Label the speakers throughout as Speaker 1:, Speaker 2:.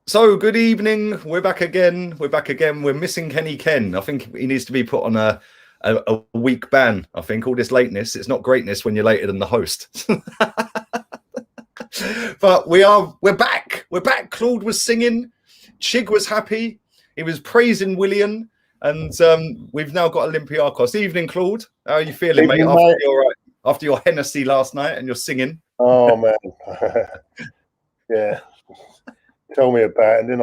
Speaker 1: So, good evening. We're back again. We're missing Kenny Ken. I think he needs to be put on a week ban. I think all this lateness, it's not greatness when you're later than the host. But we're back. We're back. Claude was singing. Chig was happy. He was praising William. And we've now got Olympiacos. Evening, Claude. How are you feeling, mate? After your Hennessy last night and your singing?
Speaker 2: Oh, man. Yeah. Tell me about it. And then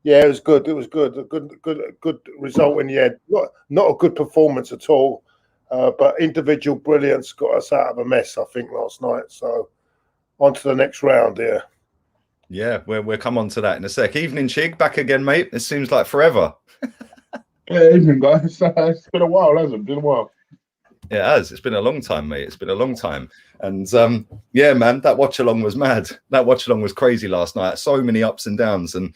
Speaker 2: it was good. It was good. A good result in the end. Not a good performance at all, but individual brilliance got us out of a mess, I think, last night. So on to the next round here.
Speaker 1: Yeah, we'll come on to that in a sec. Evening, Chig. Back again, mate. It seems like forever.
Speaker 3: Yeah, evening, guys. It's been a while, hasn't it? It's been a while.
Speaker 1: Yeah, it has. It's been a long time, mate. It's been a long time. And yeah, man, that watch along was mad. That watch along was crazy last night. So many ups and downs. And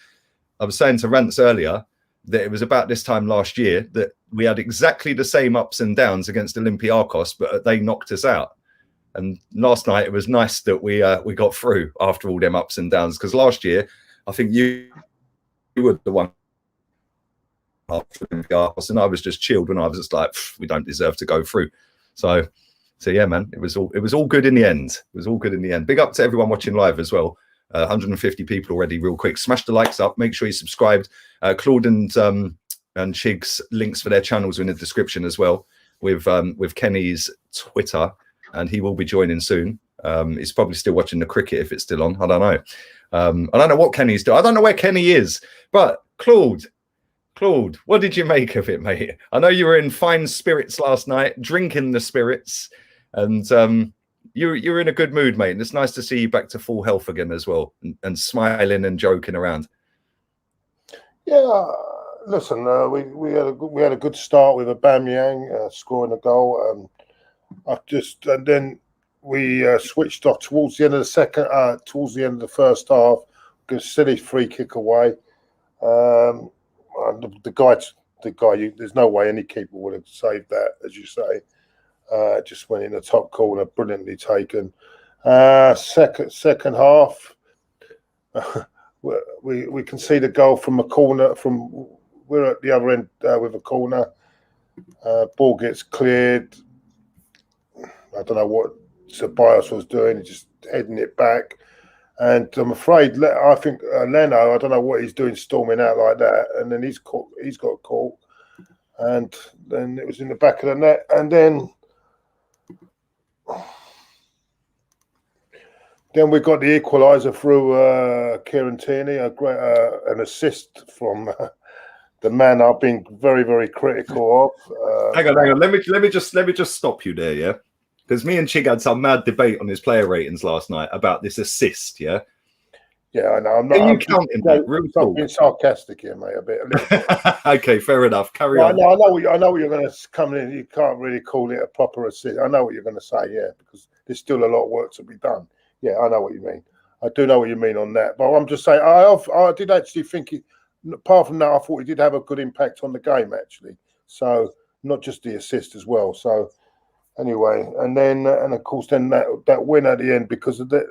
Speaker 1: I was saying to Rance earlier that it was about this time last year that we had exactly the same ups and downs against Olympiacos, but they knocked us out. And last night it was nice that we got through after all them ups and downs, because last year I think you were the one after Olympiacos, and I was just chilled when I was just like, we don't deserve to go through. So yeah, man, it was all good in the end. It was all good in the end. Big up to everyone watching live as well. 150 people already. Real quick, smash the likes up. Make sure you subscribed. Claude and Chig's links for their channels are in the description as well. With Kenny's Twitter, and he will be joining soon. He's probably still watching the cricket if it's still on. I don't know. I don't know what Kenny's doing. I don't know where Kenny is. But Claude, what did you make of it, mate? I know you were in fine spirits last night, drinking the spirits, and you're in a good mood, mate. And it's nice to see you back to full health again as well, and smiling and joking around.
Speaker 2: Yeah, listen, we had a good start with Aubameyang scoring a goal. And then we switched off towards the end of the first half. A silly free kick away. The guy. There's no way any keeper would have saved that, as you say. Just went in the top corner, brilliantly taken. Second half, we concede a goal from a corner. We're at the other end with a corner. Ball gets cleared. I don't know what Ceballos was doing, just heading it back. And I'm afraid, I think Leno, I don't know what he's doing, storming out like that. And then he's got caught. And then it was in the back of the net. And then we got the equaliser through Kieran Tierney, an assist from the man I've been very, very critical of.
Speaker 1: Hang on. Let me just stop you there, yeah. Because me and Chig had some mad debate on his player ratings last night about this assist, yeah?
Speaker 2: Yeah, I know. I'm not being sarcastic here, mate, a bit.
Speaker 1: Okay, fair enough. Carry on.
Speaker 2: I know what you're going to come in. You can't really call it a proper assist. I know what you're going to say, yeah, because there's still a lot of work to be done. Yeah, I know what you mean. I do know what you mean on that. But I'm just saying, I did actually think, apart from that, I thought he did have a good impact on the game, actually. So, not just the assist as well. So, anyway, and of course, then that win at the end, because of the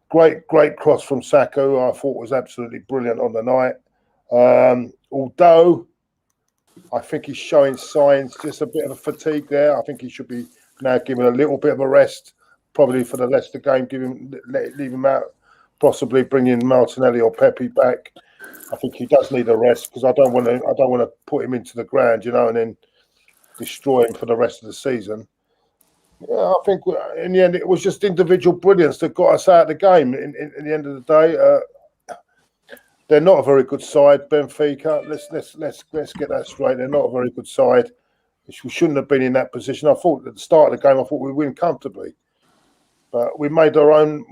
Speaker 2: great cross from Saka, who I thought was absolutely brilliant on the night. Although I think he's showing signs, just a bit of a fatigue there. I think he should be now given a little bit of a rest, probably for the Leicester game. Leave him out, possibly bringing Martinelli or Pepe back. I think he does need a rest, because I don't want to put him into the ground, and then destroy him for the rest of the season. Yeah, I think in the end it was just individual brilliance that got us out of the game. In the end of the day, they're not a very good side, Benfica. Let's get that straight. They're not a very good side. We shouldn't have been in that position. I thought at the start of the game, I thought we'd win comfortably, but we made our own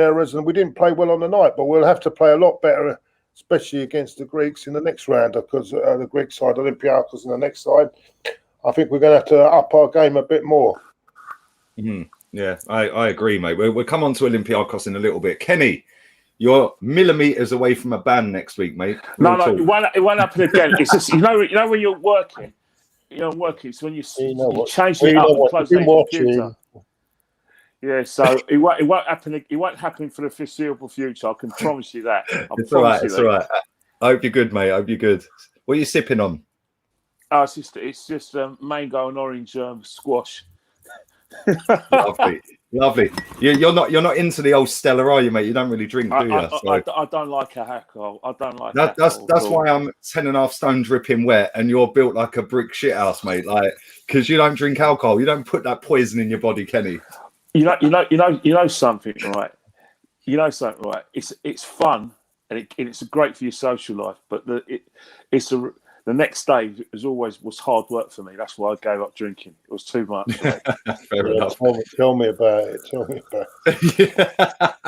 Speaker 2: errors, and we didn't play well on the night. But we'll have to play a lot better, especially against the Greeks in the next round, because the Greek side, Olympiacos, in the next side. I think we're going to have to up our game a bit more.
Speaker 1: Yeah, I agree, mate. We'll come on to Olympiacos in a little bit. Kenny, you're millimetres away from a ban next week, mate.
Speaker 3: No, it won't happen again. It's just, when you're working, so when you change it up and close the computer.
Speaker 4: Yeah, so it won't happen. It won't happen for the foreseeable future. I can promise you that.
Speaker 1: It's all right. It's all right. I hope you're good, mate. I hope you're good. What are you sipping on?
Speaker 4: Oh, it's just mango and orange squash.
Speaker 1: Lovely, lovely. You're not into the old Stella, are you, mate? You don't really drink, do you?
Speaker 4: I don't like alcohol. I don't like
Speaker 1: that's why I'm 10.5 stone dripping wet, and you're built like a brick shithouse, mate. Like, because you don't drink alcohol, you don't put that poison in your body, Kenny.
Speaker 4: You know something, right? You know something, right? It's fun and it's great for your social life, but the next day was hard work for me. That's why I gave up drinking. It was too much.
Speaker 1: Fair enough.
Speaker 2: Tell me about it. Tell me about
Speaker 1: it.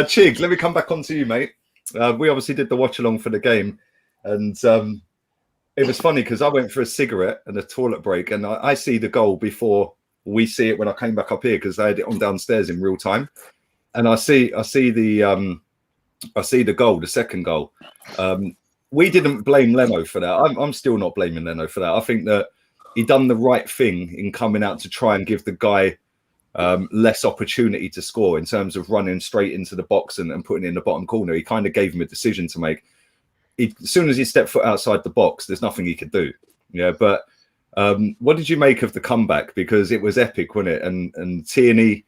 Speaker 1: Chig, let me come back onto you, mate. We obviously did the watch along for the game, and it was funny because I went for a cigarette and a toilet break, and I see the goal before we see it when I came back up here because I had it on downstairs in real time, and I see the goal, the second goal. We didn't blame Leno for that. I'm still not blaming Leno for that. I think that he done the right thing in coming out to try and give the guy less opportunity to score in terms of running straight into the box and putting it in the bottom corner. He kind of gave him a decision to make. As soon as he stepped foot outside the box, there's nothing he could do. Yeah, but what did you make of the comeback? Because it was epic, wasn't it? And Tierney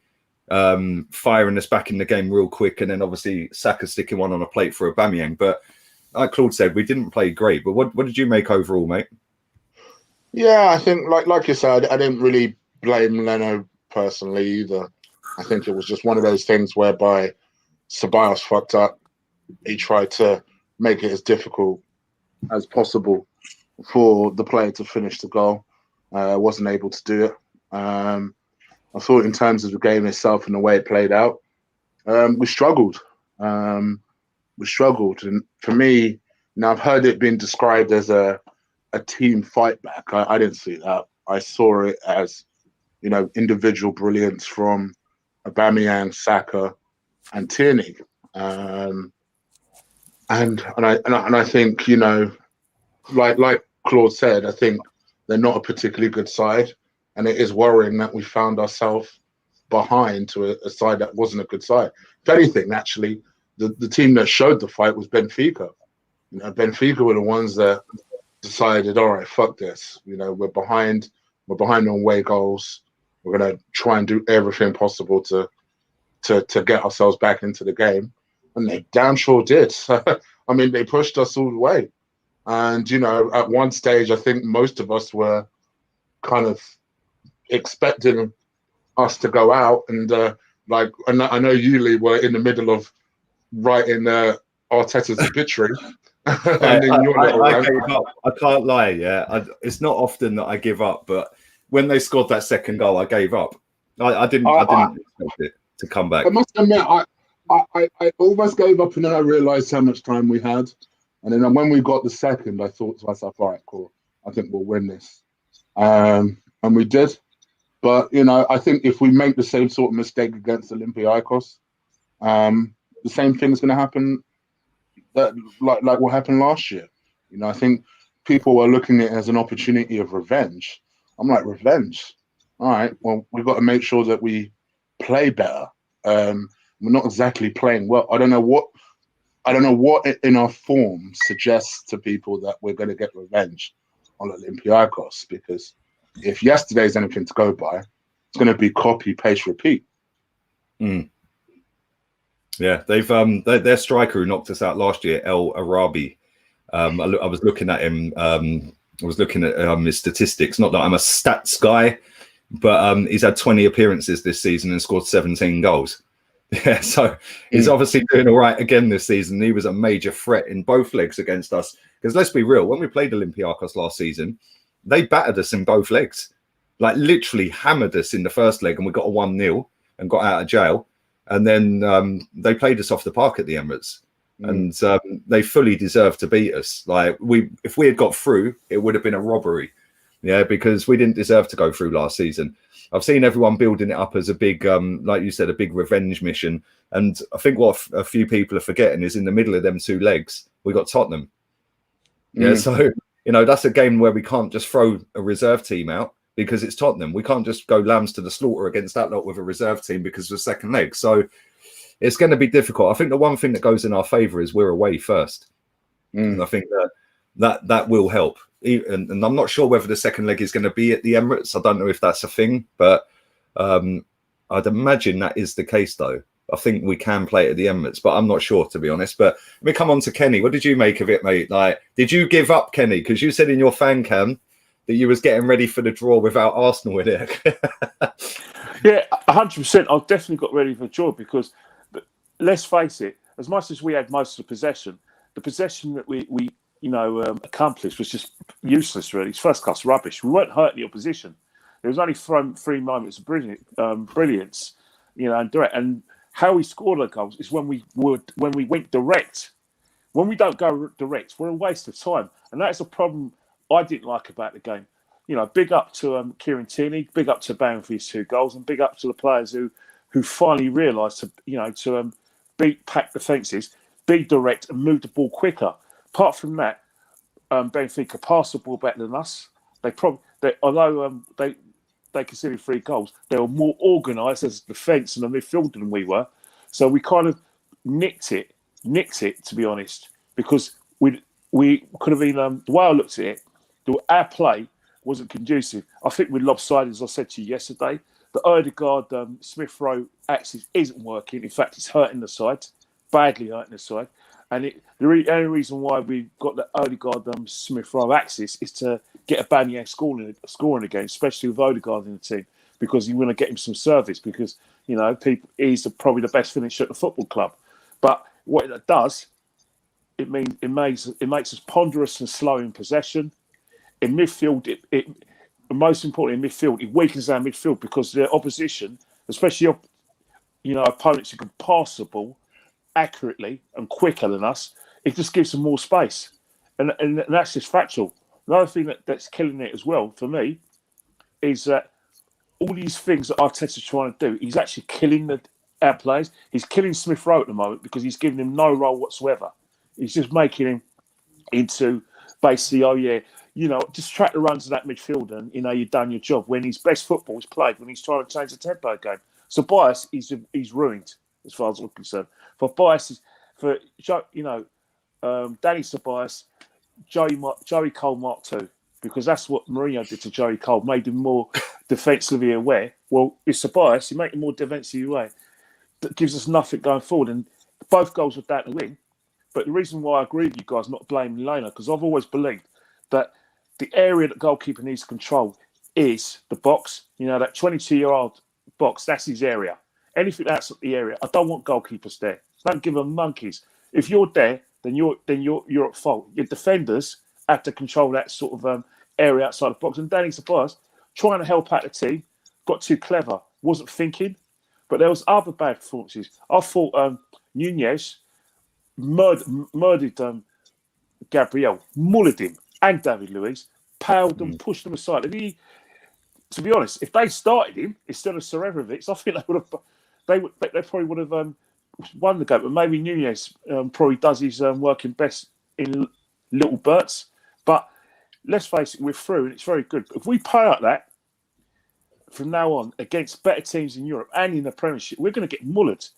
Speaker 1: firing us back in the game real quick, and then obviously Saka sticking one on a plate for Aubameyang. But like Claude said, we didn't play great. But what did you make overall, mate?
Speaker 3: Yeah, I think like you said, I didn't really blame Leno personally either. I think it was just one of those things whereby Ceballos fucked up. He tried to make it as difficult as possible for the player to finish the goal. Wasn't able to do it. I thought in terms of the game itself and the way it played out, we struggled. And for me, now I've heard it being described as a team fight back. I didn't see that. I saw it as, individual brilliance from Aubameyang, Saka, and Tierney. And I think, like Claude said, I think they're not a particularly good side, and it is worrying that we found ourselves behind to a side that wasn't a good side. If anything, actually, the team that showed the fight was Benfica. Benfica were the ones that decided, all right, fuck this. We're behind on away goals. We're gonna try and do everything possible to get ourselves back into the game, and they damn sure did. I mean, they pushed us all the way. And, at one stage, I think most of us were kind of expecting us to go out. And I know you, Lee, were in the middle of writing Arteta's obituary.
Speaker 1: I gave up. I can't lie. Yeah, it's not often that I give up, but when they scored that second goal, I gave up. I didn't expect it to come back.
Speaker 3: I must admit, I almost gave up, and then I realised how much time we had. And then when we got the second, I thought to myself, all right, cool, I think we'll win this. And we did. But, I think if we make the same sort of mistake against Olympiacos, the same thing's going to happen like what happened last year. I think people were looking at it as an opportunity of revenge. I'm like, revenge? All right, well, we've got to make sure that we play better. We're not exactly playing well. I don't know what in our form suggests to people that we're going to get revenge on Olympiacos, because if yesterday's anything to go by, it's going to be copy, paste, repeat.
Speaker 1: Yeah, they've their striker who knocked us out last year, El Arabi. I was looking at him. I was looking at his statistics. Not that I'm a stats guy, but he's had 20 appearances this season and scored 17 goals. Yeah, so he's obviously doing all right again this season. He was a major threat in both legs against us. Because let's be real, when we played Olympiacos last season, they battered us in both legs. Like literally hammered us in the first leg, and we got a 1-0 and got out of jail. And then they played us off the park at the Emirates. And they fully deserved to beat us. Like if we had got through, it would have been a robbery. Yeah, because we didn't deserve to go through last season. I've seen everyone building it up as a big, like you said, a big revenge mission. And I think what a few people are forgetting is in the middle of them two legs, we got Tottenham. Yeah, so, that's a game where we can't just throw a reserve team out because it's Tottenham. We can't just go lambs to the slaughter against that lot with a reserve team because of the second leg. So it's going to be difficult. I think the one thing that goes in our favour is we're away first. And I think that will help. And I'm not sure whether the second leg is going to be at the Emirates. I don't know if that's a thing, but I'd imagine that is the case, though. I think we can play it at the Emirates, but I'm not sure, to be honest. But let me come on to Kenny. What did you make of it, mate? Like, did you give up, Kenny? Because you said in your fan cam that you was getting ready for the draw without Arsenal in it.
Speaker 2: Yeah,
Speaker 4: 100%. I definitely got ready for the draw because, let's face it, as much as we had most of the possession that we accomplished was just useless, really. It's first-class rubbish. We weren't hurting the opposition. There was only 3 moments of brilliance, and direct. And how we scored our goals is when we went direct. When we don't go direct, we're a waste of time, and that's a problem I didn't like about the game. Big up to Kieran Tierney, big up to Bale for his 2 goals, and big up to the players who finally realised to pack defences, be direct, and move the ball quicker. Apart from that, Benfica passed the ball better than us. Although they conceded 3 goals, they were more organised as a defence and a midfielder than we were. So we kind of nicked it, to be honest, because we could have been. The way I looked at it, our play wasn't conducive. I think we're lopsided, as I said to you yesterday. The Odegaard Smith Rowe axis isn't working. In fact, it's hurting the side, badly hurting the side. And the only reason why we've got the Odegaard Smith Rowe axis is to get a Banyang scoring again, especially with Odegaard in the team, because you want to get him some service because he's probably the best finisher at the football club. But what it does, it makes us ponderous and slow in possession. In midfield, most importantly in midfield, it weakens our midfield because the opposition, especially opponents who can pass the ball accurately and quicker than us, it just gives them more space, and that's just factual. Another thing that's killing it as well for me is that all these things that Arteta's trying to do, he's actually killing our players. He's killing Smith Rowe at the moment because he's giving him no role whatsoever. He's just making him into basically, just track the runs of that midfielder and you've done your job. When his best football is played, when he's trying to change the tempo game. So Bias, he's ruined as far as I'm concerned. For Bias, Danny Ceballos, Joey Cole Mark II, because that's what Mourinho did to Joey Cole, made him more defensively aware. Well, it's Ceballos, you make him more defensively aware. That gives us nothing going forward. And both goals were down to win. But the reason why I agree with you guys not blaming Lena, because I've always believed that the area that goalkeeper needs to control is the box. That 22-year-old box, that's his area. Anything outside the area, I don't want goalkeepers there. Don't give them monkeys. If you're there, then you're at fault. Your defenders have to control that sort of area outside the box. And Danny Ceballos, trying to help out the team, got too clever, wasn't thinking. But there was other bad performances. I thought Nunez murdered Gabriel, mullered him, and David Luiz, paled them, pushed them aside. To be honest, if they started him instead of Sererovic, I think they probably would have won the game. But maybe Nunez probably does his working best in little bursts. But let's face it, we're through, and it's very good. But if we play like that from now on against better teams in Europe and in the Premiership, we're going to get mullered.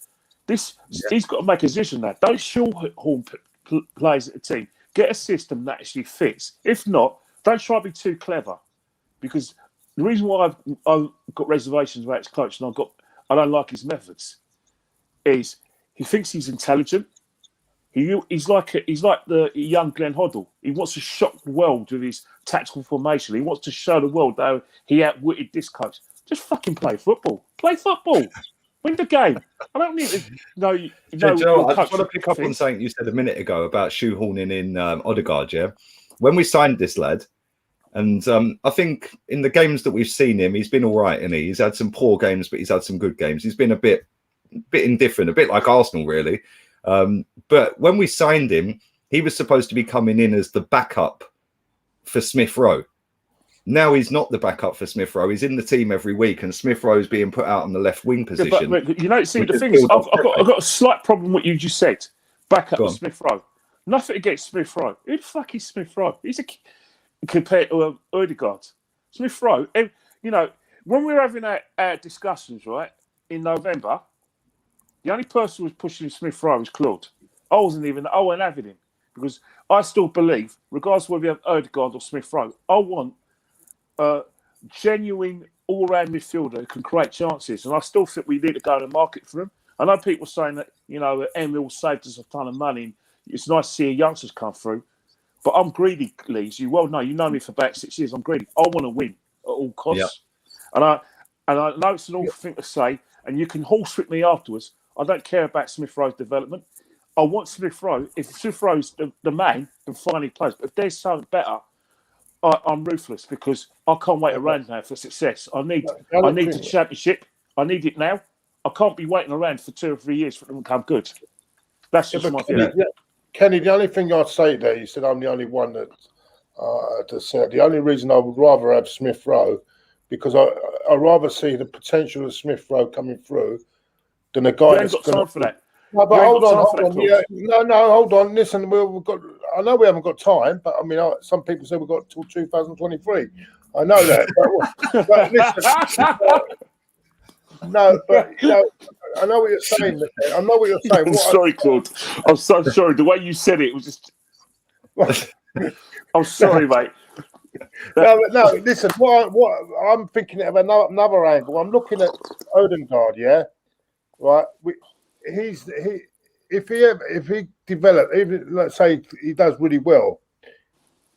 Speaker 4: He's got to make a decision now. Don't shoehorn players at the team. Get a system that actually fits. If not, don't try to be too clever. Because the reason why I've got reservations about his coach and I don't like his methods is he thinks he's intelligent. He's like the young Glenn Hoddle. He wants to shock the world with his tactical formation. He wants to show the world how he outwitted this coach. Just fucking play football. Play football. Win the game. I don't need to know.
Speaker 1: Joe, I just want to pick up on something you said a minute ago about shoehorning in Odegaard. Yeah, when we signed this lad, and I think in the games that we've seen him, he's been all right. And he's had some poor games, but he's had some good games. He's been a bit indifferent, a bit like Arsenal, really. But when we signed him, he was supposed to be coming in as the backup for Smith Rowe. Now he's not the backup for Smith Rowe. He's in the team every week, and Smith Rowe's being put out on the left wing position.
Speaker 4: Yeah, but the thing is, I've got a slight problem with what you just said. Backup for Smith Rowe. Nothing against Smith Rowe. Who the fuck is Smith Rowe? He's compared to Odegaard. Smith Rowe. when we were having our discussions, right, in November, the only person who was pushing Smith Rowe was Claude. I wasn't having him because I still believe, regardless of whether you have Odegaard or Smith Rowe, I want a genuine all-round midfielder who can create chances. And I still think we need to go to the market for him. I know people saying that, Emil saved us a ton of money. And it's nice to see youngsters come through. But I'm greedy, Lee. As you well know, you know me for about 6 years. I'm greedy. I want to win at all costs. Yeah. And I know it's an awful thing to say, and you can horsewhip me afterwards. I don't care about Smith Rowe's development. I want Smith Rowe. If Smith Rowe's the man, then fine, he plays. But if there's something better, I'm ruthless because I can't wait around now for success. I need the championship. I need it now. I can't be waiting around for 2 or 3 years for it to become good. That's just my view.
Speaker 2: Kenny, the only thing I'd say there, you said I'm the only one that said the only reason I would rather have Smith Rowe because I rather see the potential of Smith Rowe coming through than a guy that's
Speaker 4: got time for that.
Speaker 2: No, but hold on. Yeah, no, hold on. Listen, we've got. I know we haven't got time, but I mean, some people say we've got till 2023. I know that, but listen. No, but I know what you're saying. I know what you're saying.
Speaker 4: I'm sorry, Claude. I'm so sorry. The way you said it was just. I'm sorry, mate.
Speaker 2: No. Listen. What I'm thinking of another angle. I'm looking at Odegaard. Yeah, right. If he develop, even let's say he does really well,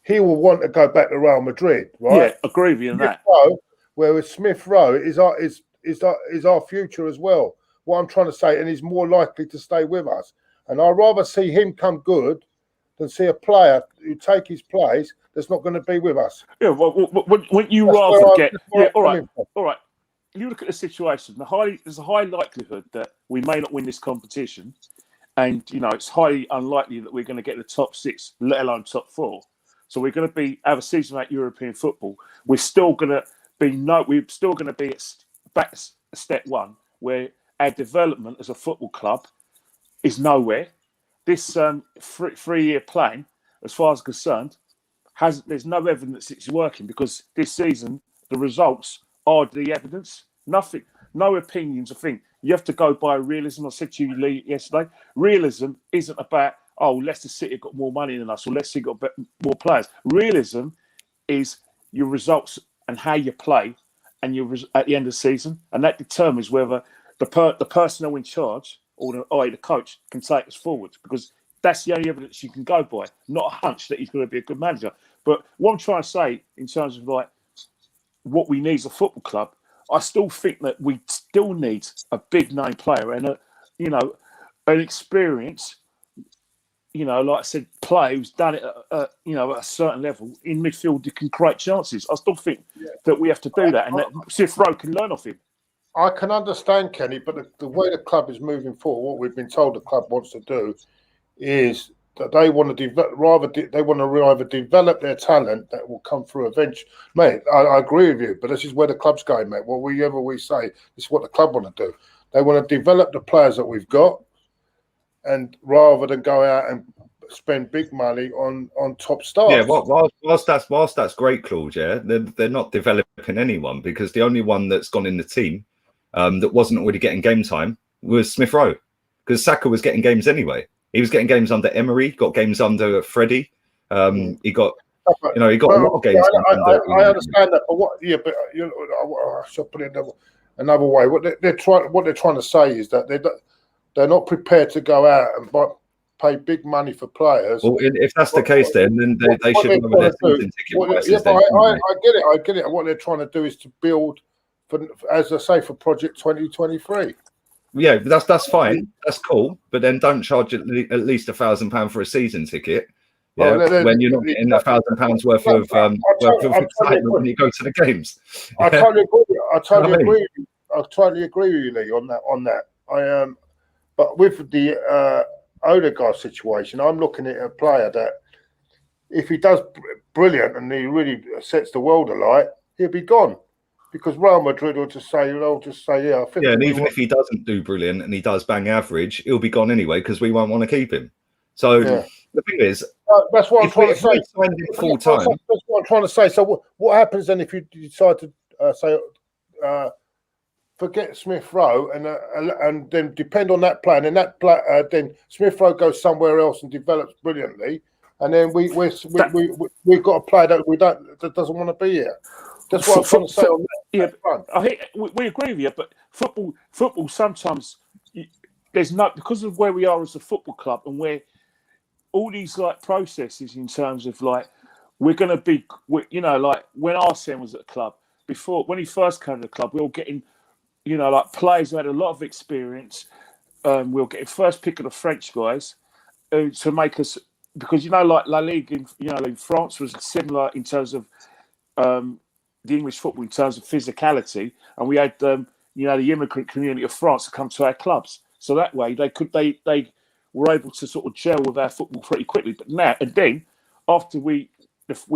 Speaker 2: he will want to go back to Real Madrid, right?
Speaker 4: Yeah, agree with you on that.
Speaker 2: Whereas Smith Rowe is our future as well. What I'm trying to say, and he's more likely to stay with us. And I'd rather see him come good than see a player who take his place that's not going to be with us.
Speaker 4: Yeah, well, when you rather get... Yeah, all right. You look at the situation, there's a high likelihood that we may not win this competition. And, it's highly unlikely that we're going to get the top 6, let alone top 4. So we're going to have a season like European football. We're still going to be back at step 1, where our development as a football club is nowhere. This 3-year plan, as far as concerned, there's no evidence it's working because this season the results are the evidence. Nothing, no opinions. I think you have to go by realism. I said to you, Lee, yesterday, realism isn't about, Leicester City got more money than us or Leicester City got more players. Realism is your results and how you play and at the end of the season, and that determines whether the personnel in charge or the coach can take us forward, because that's the only evidence you can go by, not a hunch that he's going to be a good manager. But what I'm trying to say in terms of what we need as a football club, I still think that we still need a big name player and an experience, like I said, player who's done it at a certain level in midfield who can create chances. I still think that we have to do that, and that Smith Rowe can learn off him.
Speaker 2: I can understand, Kenny, but the way the club is moving forward, what we've been told the club wants to do is that they want to either develop their talent that will come through eventually. Mate, I agree with you, but this is where the club's going, mate. Whatever we say, this is what the club want to do. They want to develop the players that we've got, and rather than go out and spend big money on top stars.
Speaker 1: Yeah, whilst that's great, Claude. Yeah, they're not developing anyone, because the only one that's gone in the team that wasn't already getting game time was Smith Rowe, because Saka was getting games anyway. He was getting games under Emery, got games under Freddie. He got a lot of games.
Speaker 2: I understand that, but I should put it another way. What they're trying to say is that they're not prepared to go out and pay big money for players.
Speaker 1: Well, if that's the case, then they should lower their season ticket prices.
Speaker 2: I get it. What they're trying to do is to build, as I say, for Project 2023.
Speaker 1: Yeah, that's fine. That's cool. But then don't charge at least £1,000 for a season ticket. Yeah, when you're not getting £1,000 worth of excitement when you go to the games.
Speaker 2: I totally agree. I totally agree with you, Lee, on that. But with the Odegaard situation, I'm looking at a player that, if he does brilliant and he really sets the world alight, he'll be gone. Because Real Madrid will just say, I think.
Speaker 1: Yeah, and even if he doesn't do brilliant and he does bang average, he'll be gone anyway, because we won't want to keep him. So the thing is,
Speaker 2: that's what I'm trying to say.
Speaker 1: Full time.
Speaker 2: That's what I'm trying to say. So what happens then if you decide to say, forget Smith Rowe, and then depend on that plan, and that then Smith Rowe goes somewhere else and develops brilliantly, and then we've got a player that doesn't want to be here. That's what I'm trying to say.
Speaker 4: I think we agree with you, but football sometimes there's because of where we are as a football club, and where all these like processes in terms of like we're going to be, like when Arsene was at the club before, when he first came to the club, we were getting, like players who had a lot of experience. We were getting first pick of the French guys to make us, because like La Ligue in France was similar in terms of the English football in terms of physicality, and we had the immigrant community of France to come to our clubs, so that way they were able to sort of gel with our football pretty quickly. But now and then, after we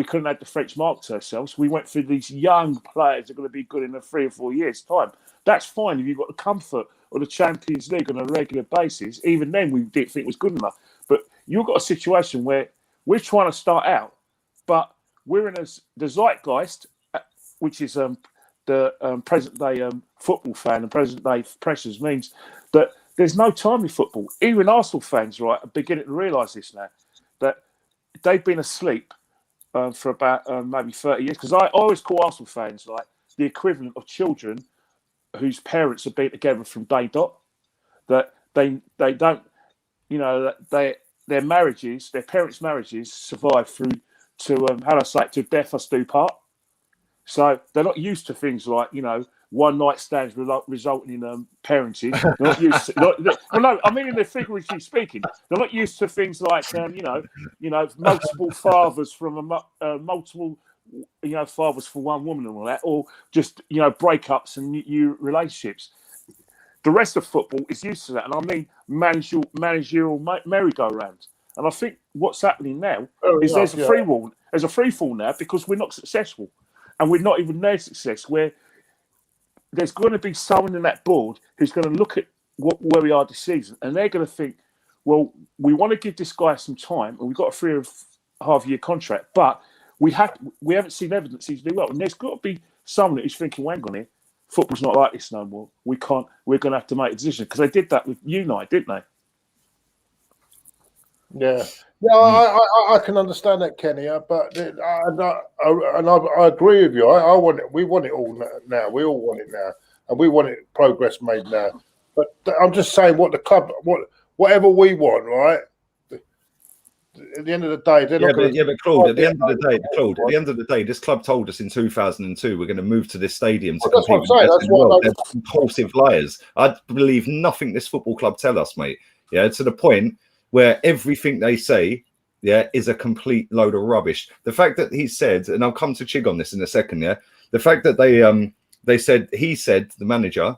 Speaker 4: couldn't have the French mark to ourselves, we went through these young players that are going to be good in 3 or 4 years' time. That's fine if you've got the comfort of the Champions League on a regular basis. Even then, we didn't think it was good enough. But you've got a situation where we're trying to start out, but we're in the zeitgeist, which is the present-day football fan and present-day pressures, means that there's no time in football. Even Arsenal fans, right, are beginning to realise this now, that they've been asleep for about maybe 30 years. Because I always call Arsenal fans like the equivalent of children whose parents have been together from day dot. That they don't, that their marriages, their parents' marriages, survive through to death us do part. So they're not used to things like, one night stands resulting in parenting. They're not used to, well, no, I mean in the figuratively speaking, they're not used to things like, multiple fathers from multiple, fathers for one woman and all that, or just, breakups and new relationships. The rest of football is used to that, and I mean managerial merry-go-round. And I think what's happening now is there's a free fall now because we're not successful, and we're not even near success. Where there's going to be someone in that board who's going to look at where we are this season, and they're going to think, well, we want to give this guy some time, and we've got a 3.5-year contract, but we haven't seen evidence he's doing well, and there's got to be someone who's thinking, well, hang on here, football's not like this no more. We're going to have to make a decision, because they did that with United, didn't they?
Speaker 2: Yeah, I can understand that, Kenny. But I agree with you. I want it. We want it all now. We all want it now, and we want it progress made now. But I'm just saying, what the club, whatever we want, right? At the end of the day, they're not going to.
Speaker 1: Yeah, but Claude, at the end of the day, this club told us in 2002 we're going to move to this stadium to compete with the best in the world. They're compulsive liars. I believe nothing this football club tell us, mate. Yeah, to the point where everything they say, is a complete load of rubbish. The fact that he said, and I'll come to Chig on this in a second, the fact that he said, the manager,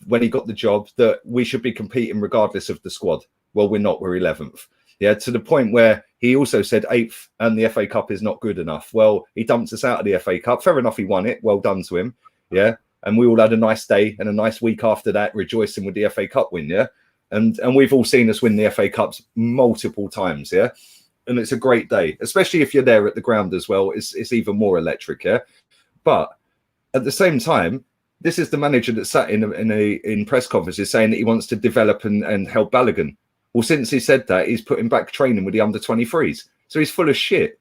Speaker 1: when he got the job, that we should be competing regardless of the squad. Well, we're not, we're 11th. To the point where he also said 8th and the FA Cup is not good enough. Well, he dumped us out of the FA Cup. Fair enough, he won it. Well done to him. And we all had a nice day and a nice week after that, rejoicing with the FA Cup win, And we've all seen us win the FA Cups multiple times, and it's a great day, especially if you're there at the ground as well. It's even more electric, But at the same time, this is the manager that sat in press conferences saying that he wants to develop and help Balogun. Well, since he said that, he's putting back training with the under-23s, so he's full of shit.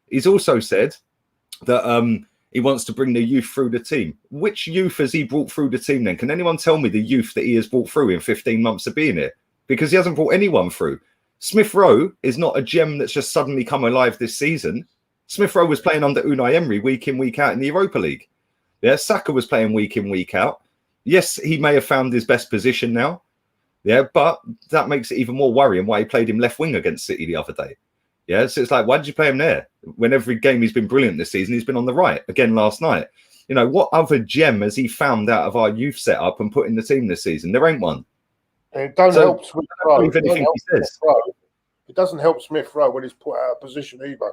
Speaker 1: He's also said that he wants to bring the youth through the team. Which youth has he brought through the team then? Can anyone tell me the youth that he has brought through in 15 months of being here? Because he hasn't brought anyone through. Smith Rowe is not a gem that's just suddenly come alive this season. Smith Rowe was playing under Unai Emery week in, week out in the Europa League. Saka was playing week in, week out. Yes, he may have found his best position now. But that makes it even more worrying why he played him left wing against City the other day. So it's like, why did you play him there? When every game he's been brilliant this season, he's been on the right again last night. What other gem has he found out of our youth setup and put in the team this season? There ain't one.
Speaker 2: And it doesn't help Smith Rowe. It doesn't help Smith Rowe when he's put out of position either.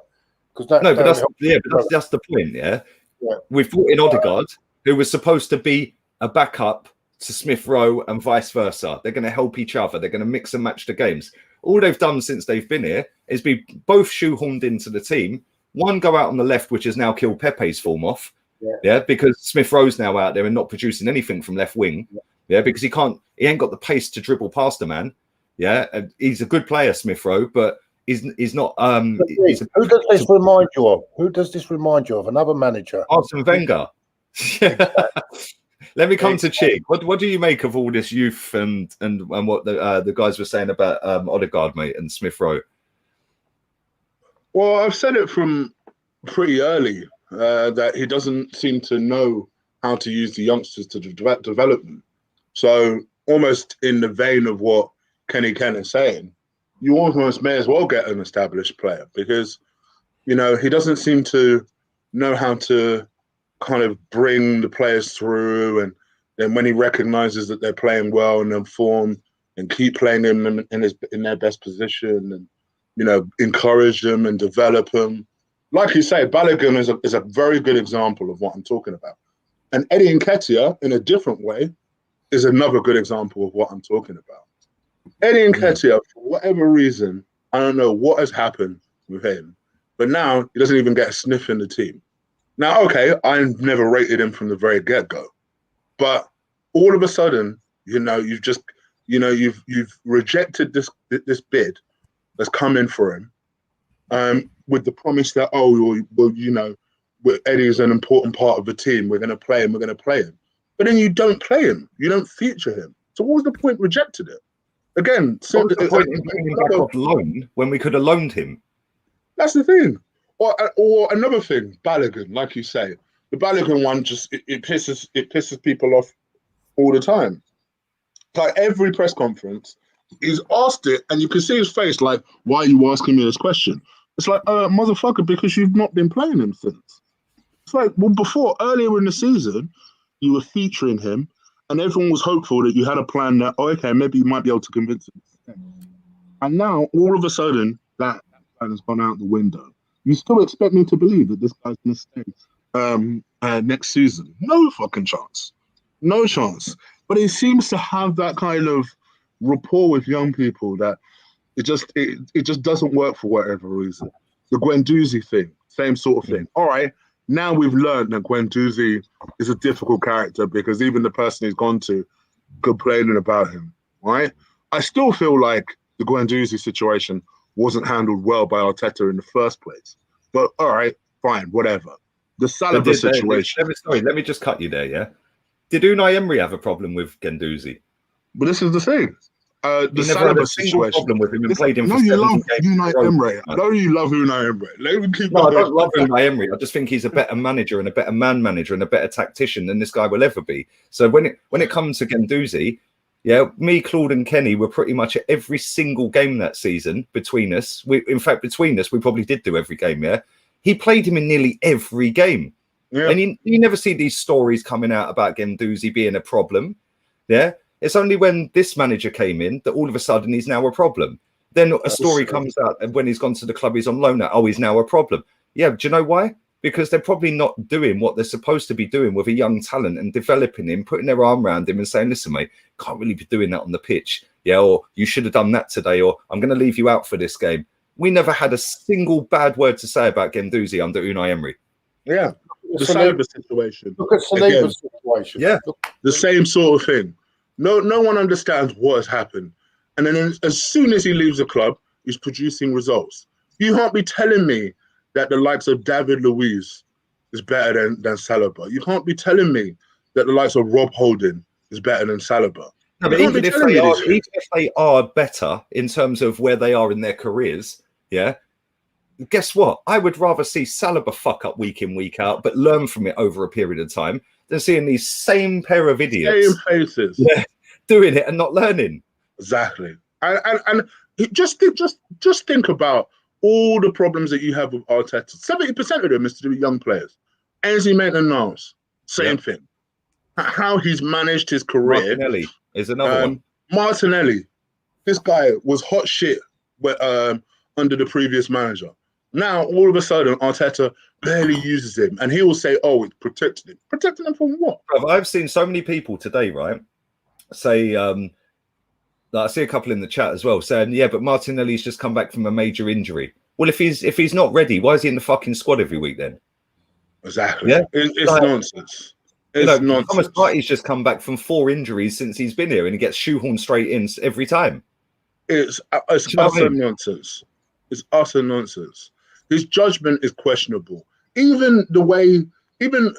Speaker 2: But
Speaker 1: that's the point. We've brought in Odegaard, who was supposed to be a backup to Smith Rowe and vice versa. They're going to help each other. They're going to mix and match the games. All they've done since they've been here is be both shoehorned into the team. One go out on the left, which has now killed Pepe's form off, Yeah, because Smith Rowe's now out there and not producing anything from left wing. Yeah, because he ain't got the pace to dribble past a man. Yeah, and he's a good player, Smith Rowe, but he's not.
Speaker 2: Who does this remind you of? Who does this remind you of? Another manager?
Speaker 1: Arsene Wenger. Let me come to Chig. What do you make of all this youth and what the guys were saying about Odegaard, mate, and Smith Rowe?
Speaker 3: Well, I've said it from pretty early that he doesn't seem to know how to use the youngsters to develop them. So almost in the vein of what Kenny Ken is saying, you almost may as well get an established player because, you know, he doesn't seem to know how to kind of bring the players through, and then when he recognizes that they're playing well and in form, and keep playing them in their best position, and you know, encourage them and develop them. Like you say, Balogun is a very good example of what I'm talking about, and Eddie Nketiah, in a different way, is another good example of what I'm talking about. Eddie Nketiah, for whatever reason, I don't know what has happened with him, but now he doesn't even get a sniff in the team. Now, okay, I never rated him from the very get-go, but all of a sudden, you know, you've rejected this bid that's come in for him, with the promise that Eddie's an important part of the team. We're going to play him. But then you don't play him. You don't feature him. So what was the point rejecting it? Again, so
Speaker 1: what was the point in bringing him back off loan when we could have loaned him? That's
Speaker 3: the thing. Or another thing, Balogun, like you say, the Balogun one it pisses people off all the time. Like every press conference, he's asked it, and you can see his face. Like, why are you asking me this question? It's like, motherfucker, because you've not been playing him since. It's like, well, earlier in the season, you were featuring him, and everyone was hopeful that you had a plan that, okay, maybe you might be able to convince him. And now, all of a sudden, that plan has gone out the window. You still expect me to believe that this guy's going to stay next season? No fucking chance. No chance. But he seems to have that kind of rapport with young people that it just doesn't work for whatever reason. The Guendouzi thing, same sort of thing. All right, now we've learned that Guendouzi is a difficult character because even the person he's gone to complaining about him, right? I still feel like the Guendouzi situation wasn't handled well by Arteta in the first place. But all right, fine, whatever. The Saliba situation.
Speaker 1: Let me just cut you there, yeah? Did Unai Emery have a problem with Guendouzi?
Speaker 3: But this is the thing. The Saliba situation.
Speaker 1: Problem with him and played him
Speaker 3: for 17 games. Unai Emery. I know you love Unai Emery. Let me keep
Speaker 1: I don't love Unai Emery. I just think he's a better manager and a better man manager and a better tactician than this guy will ever be. So when it comes to Guendouzi, yeah, me, Claude, and Kenny were pretty much at every single game that season between us. Between us, we probably did do every game, yeah? He played him in nearly every game. Yeah. And you never see these stories coming out about Guendouzi being a problem, yeah? It's only when this manager came in that all of a sudden he's now a problem. Then a story comes out, and when he's gone to the club he's on loan at, he's now a problem. Yeah, do you know why? Because they're probably not doing what they're supposed to be doing with a young talent and developing him, putting their arm around him and saying, listen, mate, can't really be doing that on the pitch. Yeah, or you should have done that today, or I'm going to leave you out for this game. We never had a single bad word to say about Guendouzi under Unai Emery.
Speaker 3: Yeah, the Saliba situation.
Speaker 2: Look at Saliba's situation.
Speaker 3: Yeah, the same sort of thing. No one understands what has happened. And then as soon as he leaves the club, he's producing results. You can't be telling me that the likes of David Luiz is better than Saliba. You can't be telling me that the likes of Rob Holding is better than Saliba.
Speaker 1: No, but even if they are better in terms of where they are in their careers, yeah, guess what? I would rather see Saliba fuck up week in, week out, but learn from it over a period of time than seeing these same pair of idiots.
Speaker 3: Same faces.
Speaker 1: Yeah, doing it and not learning.
Speaker 3: Exactly. And just think about all the problems that you have with Arteta. 70% of them is to do with young players. Ainsley Maitland-Niles, same thing. How he's managed his career.
Speaker 1: Martinelli is another one.
Speaker 3: Martinelli, this guy was hot shit under the previous manager. Now, all of a sudden, Arteta barely uses him, and he will say, "Oh, it's protecting him." Protecting him from what?
Speaker 1: I've seen so many people today, right? Say, I see a couple in the chat as well saying, "Yeah, but Martinelli's just come back from a major injury." Well, if he's not ready, why is he in the fucking squad every week then?
Speaker 3: Exactly.
Speaker 1: Yeah,
Speaker 3: It's
Speaker 1: like,
Speaker 3: nonsense. It's nonsense.
Speaker 1: Thomas Partey's just come back from 4 injuries since he's been here, and he gets shoehorned straight in every time.
Speaker 3: It's
Speaker 1: you know what I
Speaker 3: utter
Speaker 1: mean?
Speaker 3: nonsense. It's utter nonsense. His judgment is questionable. Even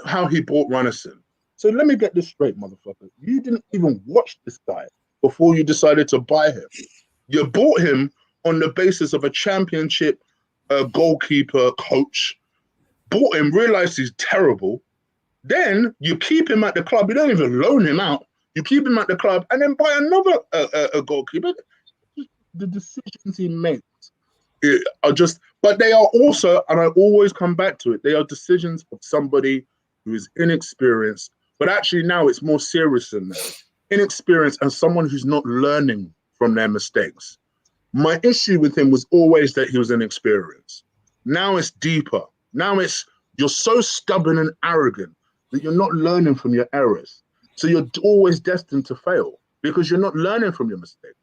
Speaker 3: how he bought Runnison. So let me get this straight, motherfucker. You didn't even watch this guy before you decided to buy him. You bought him on the basis of a championship goalkeeper coach. Bought him, realized he's terrible. Then you keep him at the club. You don't even loan him out. You keep him at the club and then buy another goalkeeper. The decisions he makes are just, but they are also, and I always come back to it, they are decisions of somebody who is inexperienced, but actually now it's more serious than that. Inexperienced and someone who's not learning from their mistakes. My issue with him was always that he was inexperienced. Now it's deeper. Now it's, you're so stubborn and arrogant that you're not learning from your errors. So you're always destined to fail because you're not learning from your mistakes.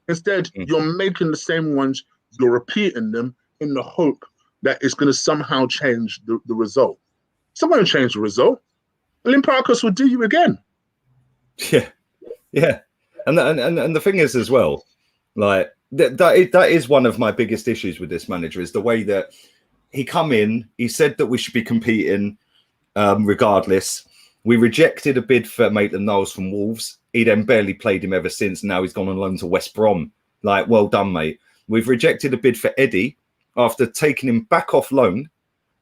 Speaker 3: Instead, you're making the same ones, you're repeating them in the hope that it's going to somehow change the result. It's not going to change the result. Olympiacos will do you again.
Speaker 1: Yeah. And the thing is as well, like that is one of my biggest issues with this manager is the way that he come in, he said that we should be competing regardless. We rejected a bid for Maitland-Niles from Wolves. He then barely played him ever since. Now he's gone on loan to West Brom. Like, well done, mate. We've rejected a bid for Eddie after taking him back off loan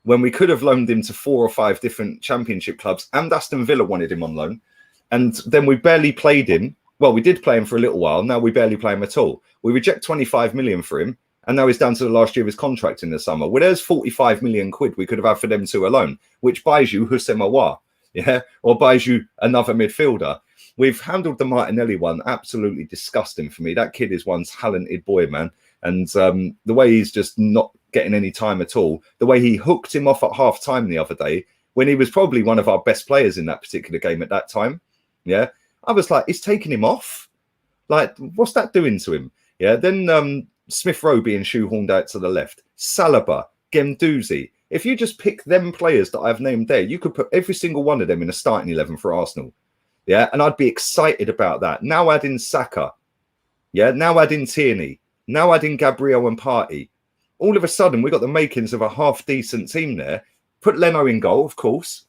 Speaker 1: when we could have loaned him to 4 or 5 different championship clubs, and Aston Villa wanted him on loan. And then we barely played him. Well, we did play him for a little while. Now we barely play him at all. We reject 25 million for him. And now he's down to the last year of his contract in the summer. Well, there's 45 million quid we could have had for them two alone, which buys you Houssem Aouar, yeah, or buys you another midfielder. We've handled the Martinelli one absolutely disgusting for me. That kid is one talented boy, man. And the way he's just not getting any time at all, the way he hooked him off at half time the other day, when he was probably one of our best players in that particular game at that time. Yeah, I was like, he's taking him off. Like, what's that doing to him? Yeah, then Smith Rowe being shoehorned out to the left, Saliba, Guendouzi. If you just pick them players that I've named there, you could put every single one of them in a starting 11 for Arsenal. Yeah, and I'd be excited about that. Now add in Saka. Yeah, now add in Tierney. Now add in Gabriel and Partey. All of a sudden, we got the makings of a half-decent team there. Put Leno in goal, of course.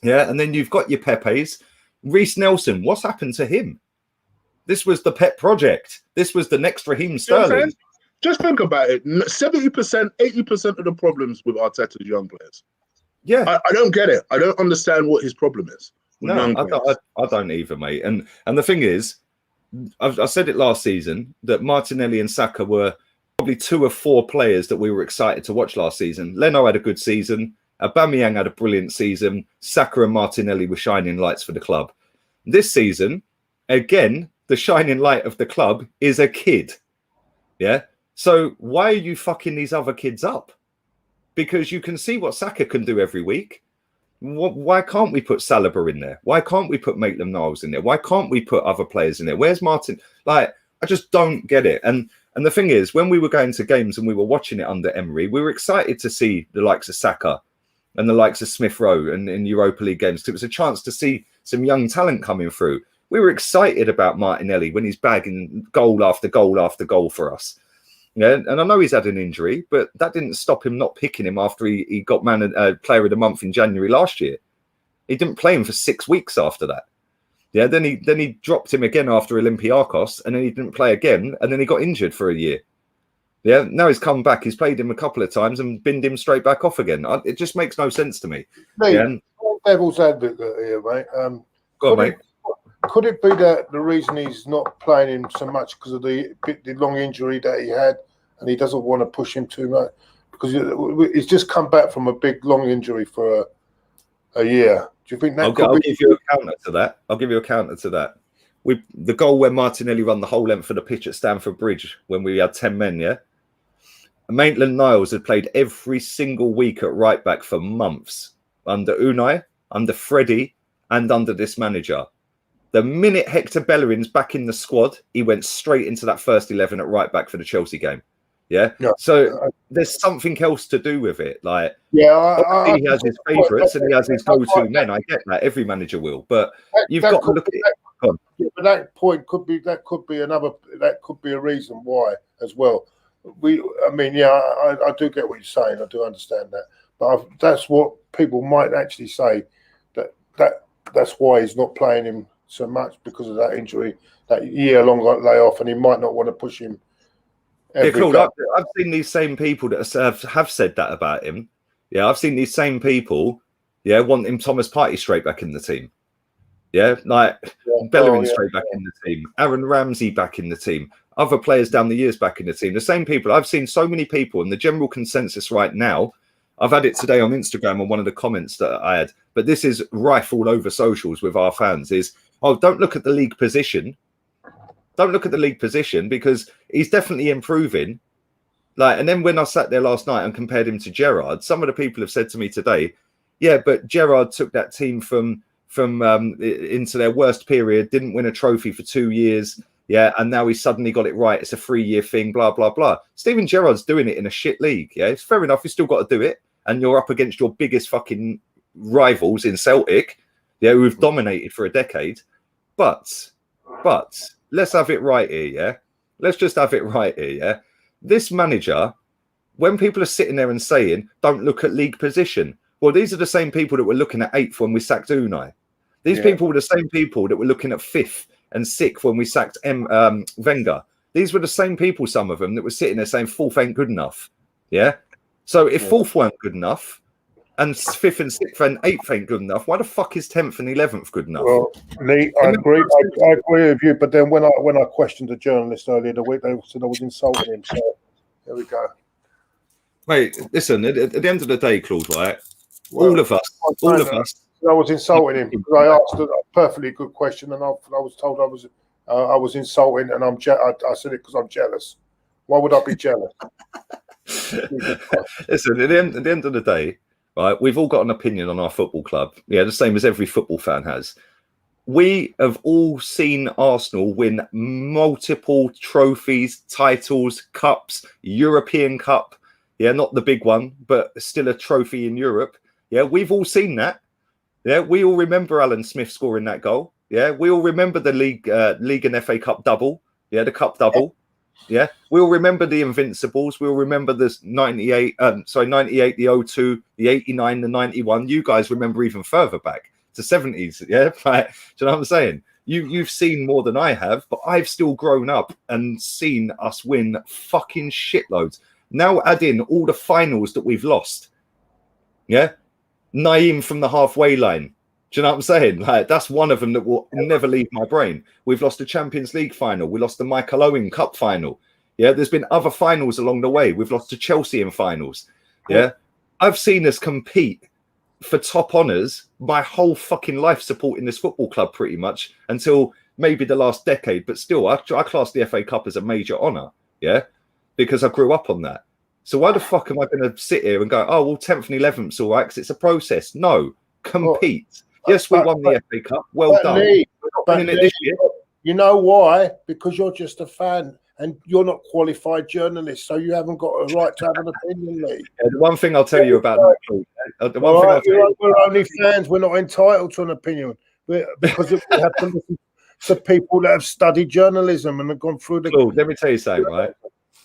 Speaker 1: Yeah, and then you've got your Pepes. Reece Nelson, what's happened to him? This was the pet project. This was the next Raheem Sterling.
Speaker 3: Just think about it. 70%, 80% of the problems with Arteta's young players.
Speaker 1: Yeah.
Speaker 3: I don't get it. I don't understand what his problem is.
Speaker 1: No, I don't either, mate. And the thing is, I said it last season, that Martinelli and Saka were probably 2 of 4 players that we were excited to watch last season. Leno had a good season. Aubameyang had a brilliant season. Saka and Martinelli were shining lights for the club. This season, again, the shining light of the club is a kid. Yeah. So why are you fucking these other kids up? Because you can see what Saka can do every week. Why can't we put Saliba in there? Why can't we put Maitland-Niles in there? Why can't we put other players in there? Where's Martin? Like, I just don't get it. And the thing is, when we were going to games and we were watching it under Emery, we were excited to see the likes of Saka and the likes of Smith Rowe and in Europa League games. It was a chance to see some young talent coming through. We were excited about Martinelli when he's bagging goal after goal after goal for us. Yeah, and I know he's had an injury, but that didn't stop him not picking him after he got player of the month in January last year. He didn't play him for 6 weeks after that. Yeah, then he dropped him again after Olympiacos, and then he didn't play again, and then he got injured for a year. Yeah, now he's come back. He's played him a couple of times and binned him straight back off again. It just makes no sense to me.
Speaker 2: Mate,
Speaker 1: yeah,
Speaker 2: devil's advocate here, mate.
Speaker 1: Go on, mate.
Speaker 2: Could it be that the reason he's not playing him so much because of the long injury that he had, and he doesn't want to push him too much because he's just come back from a big long injury for a year? Do you think that?
Speaker 1: I'll give you a counter to that. I'll give you a counter to that. The goal where Martinelli run the whole length of the pitch at Stamford Bridge when we had 10 men, yeah. Maitland-Niles had played every single week at right back for months under Unai, under Freddie, and under this manager. The minute Hector Bellerin's back in the squad, he went straight into that first 11 at right back for the Chelsea game. Yeah.
Speaker 2: Yeah.
Speaker 1: So there's something else to do with it. Like,
Speaker 2: yeah,
Speaker 1: he has his favourites and he has his go-to men. I get that. Every manager will, but you've got to look at it.
Speaker 2: Yeah, but that point could be a reason why as well. I do get what you're saying. I do understand that, but that's what people might actually say that's why he's not playing him so much, because of that injury, that year-long layoff, and he might not want to push him.
Speaker 1: Yeah, Claude, I've seen these same people that have said that about him. Yeah, I've seen these same people, wanting Thomas Partey straight back in the team. Yeah, like Bellerin straight back in the team, Aaron Ramsey back in the team, other players down the years back in the team. The same people. I've seen so many people, and the general consensus right now, I've had it today on Instagram on one of the comments that I had, but this is rife all over socials with our fans, is, don't look at the league position. Don't look at the league position, because he's definitely improving. And then when I sat there last night and compared him to Gerrard, some of the people have said to me today, yeah, but Gerrard took that team from into their worst period, didn't win a trophy for 2 years, and now he's suddenly got it right. It's a 3-year thing, blah, blah, blah. Steven Gerrard's doing it in a shit league, it's fair enough, you still got to do it, and you're up against your biggest fucking rivals in Celtic, who've dominated for a decade, but let's have it right here, Let's just have it right here, This manager, when people are sitting there and saying, don't look at league position, well, these are the same people that were looking at 8th when we sacked Unai. These people were the same people that were looking at 5th and 6th when we sacked Wenger. These were the same people, some of them, that were sitting there saying 4th ain't good enough. So if 4th weren't good enough, and 5th and 6th and 8th ain't good enough, why the fuck is 10th and 11th good enough?
Speaker 2: Well, Lee, I agree with you, but then when I questioned a journalist earlier the week, they said I was insulting him, so there we go.
Speaker 1: Wait, listen, at the end of the day, Claude, right, all of us.
Speaker 2: I was insulting him because I asked a perfectly good question, and I was told I was insulting, and I said it because I'm jealous. Why would I be jealous?
Speaker 1: Listen, at the end of the day, right, we've all got an opinion on our football club. The same as every football fan has. We have all seen Arsenal win multiple trophies, titles, cups, European Cup. Not the big one, but still a trophy in Europe. We've all seen that. We all remember Alan Smith scoring that goal. We all remember the league and FA Cup double. The cup double. We all remember the Invincibles. We all remember this 98, the 02, the 89, the 91. You guys remember even further back to 70s. Do you know what I'm saying? You've seen more than I have, but I've still grown up and seen us win fucking shitloads. Now add in all the finals that we've lost. Naeem from the halfway line. Do you know what I'm saying? That's one of them that will never leave my brain. We've lost the Champions League final. We lost the Michael Owen Cup final. There's been other finals along the way. We've lost to Chelsea in finals. I've seen us compete for top honours my whole fucking life, supporting this football club pretty much until maybe the last decade. But still, I class the FA Cup as a major honour. Because I grew up on that. So why the fuck am I going to sit here and go, 10th and 11th's all right, because it's a process? No, compete. Yes, we won the FA Cup. Well done. We're not winning it this year.
Speaker 2: You know why? Because you're just a fan and you're not qualified journalist, so you haven't got a right to have an opinion, Lee.
Speaker 1: The one thing I'll tell you about that,
Speaker 2: we're only fans. We're not entitled to an opinion because we have to listen to people that have studied journalism and have gone through the.
Speaker 1: Let me tell you something, right?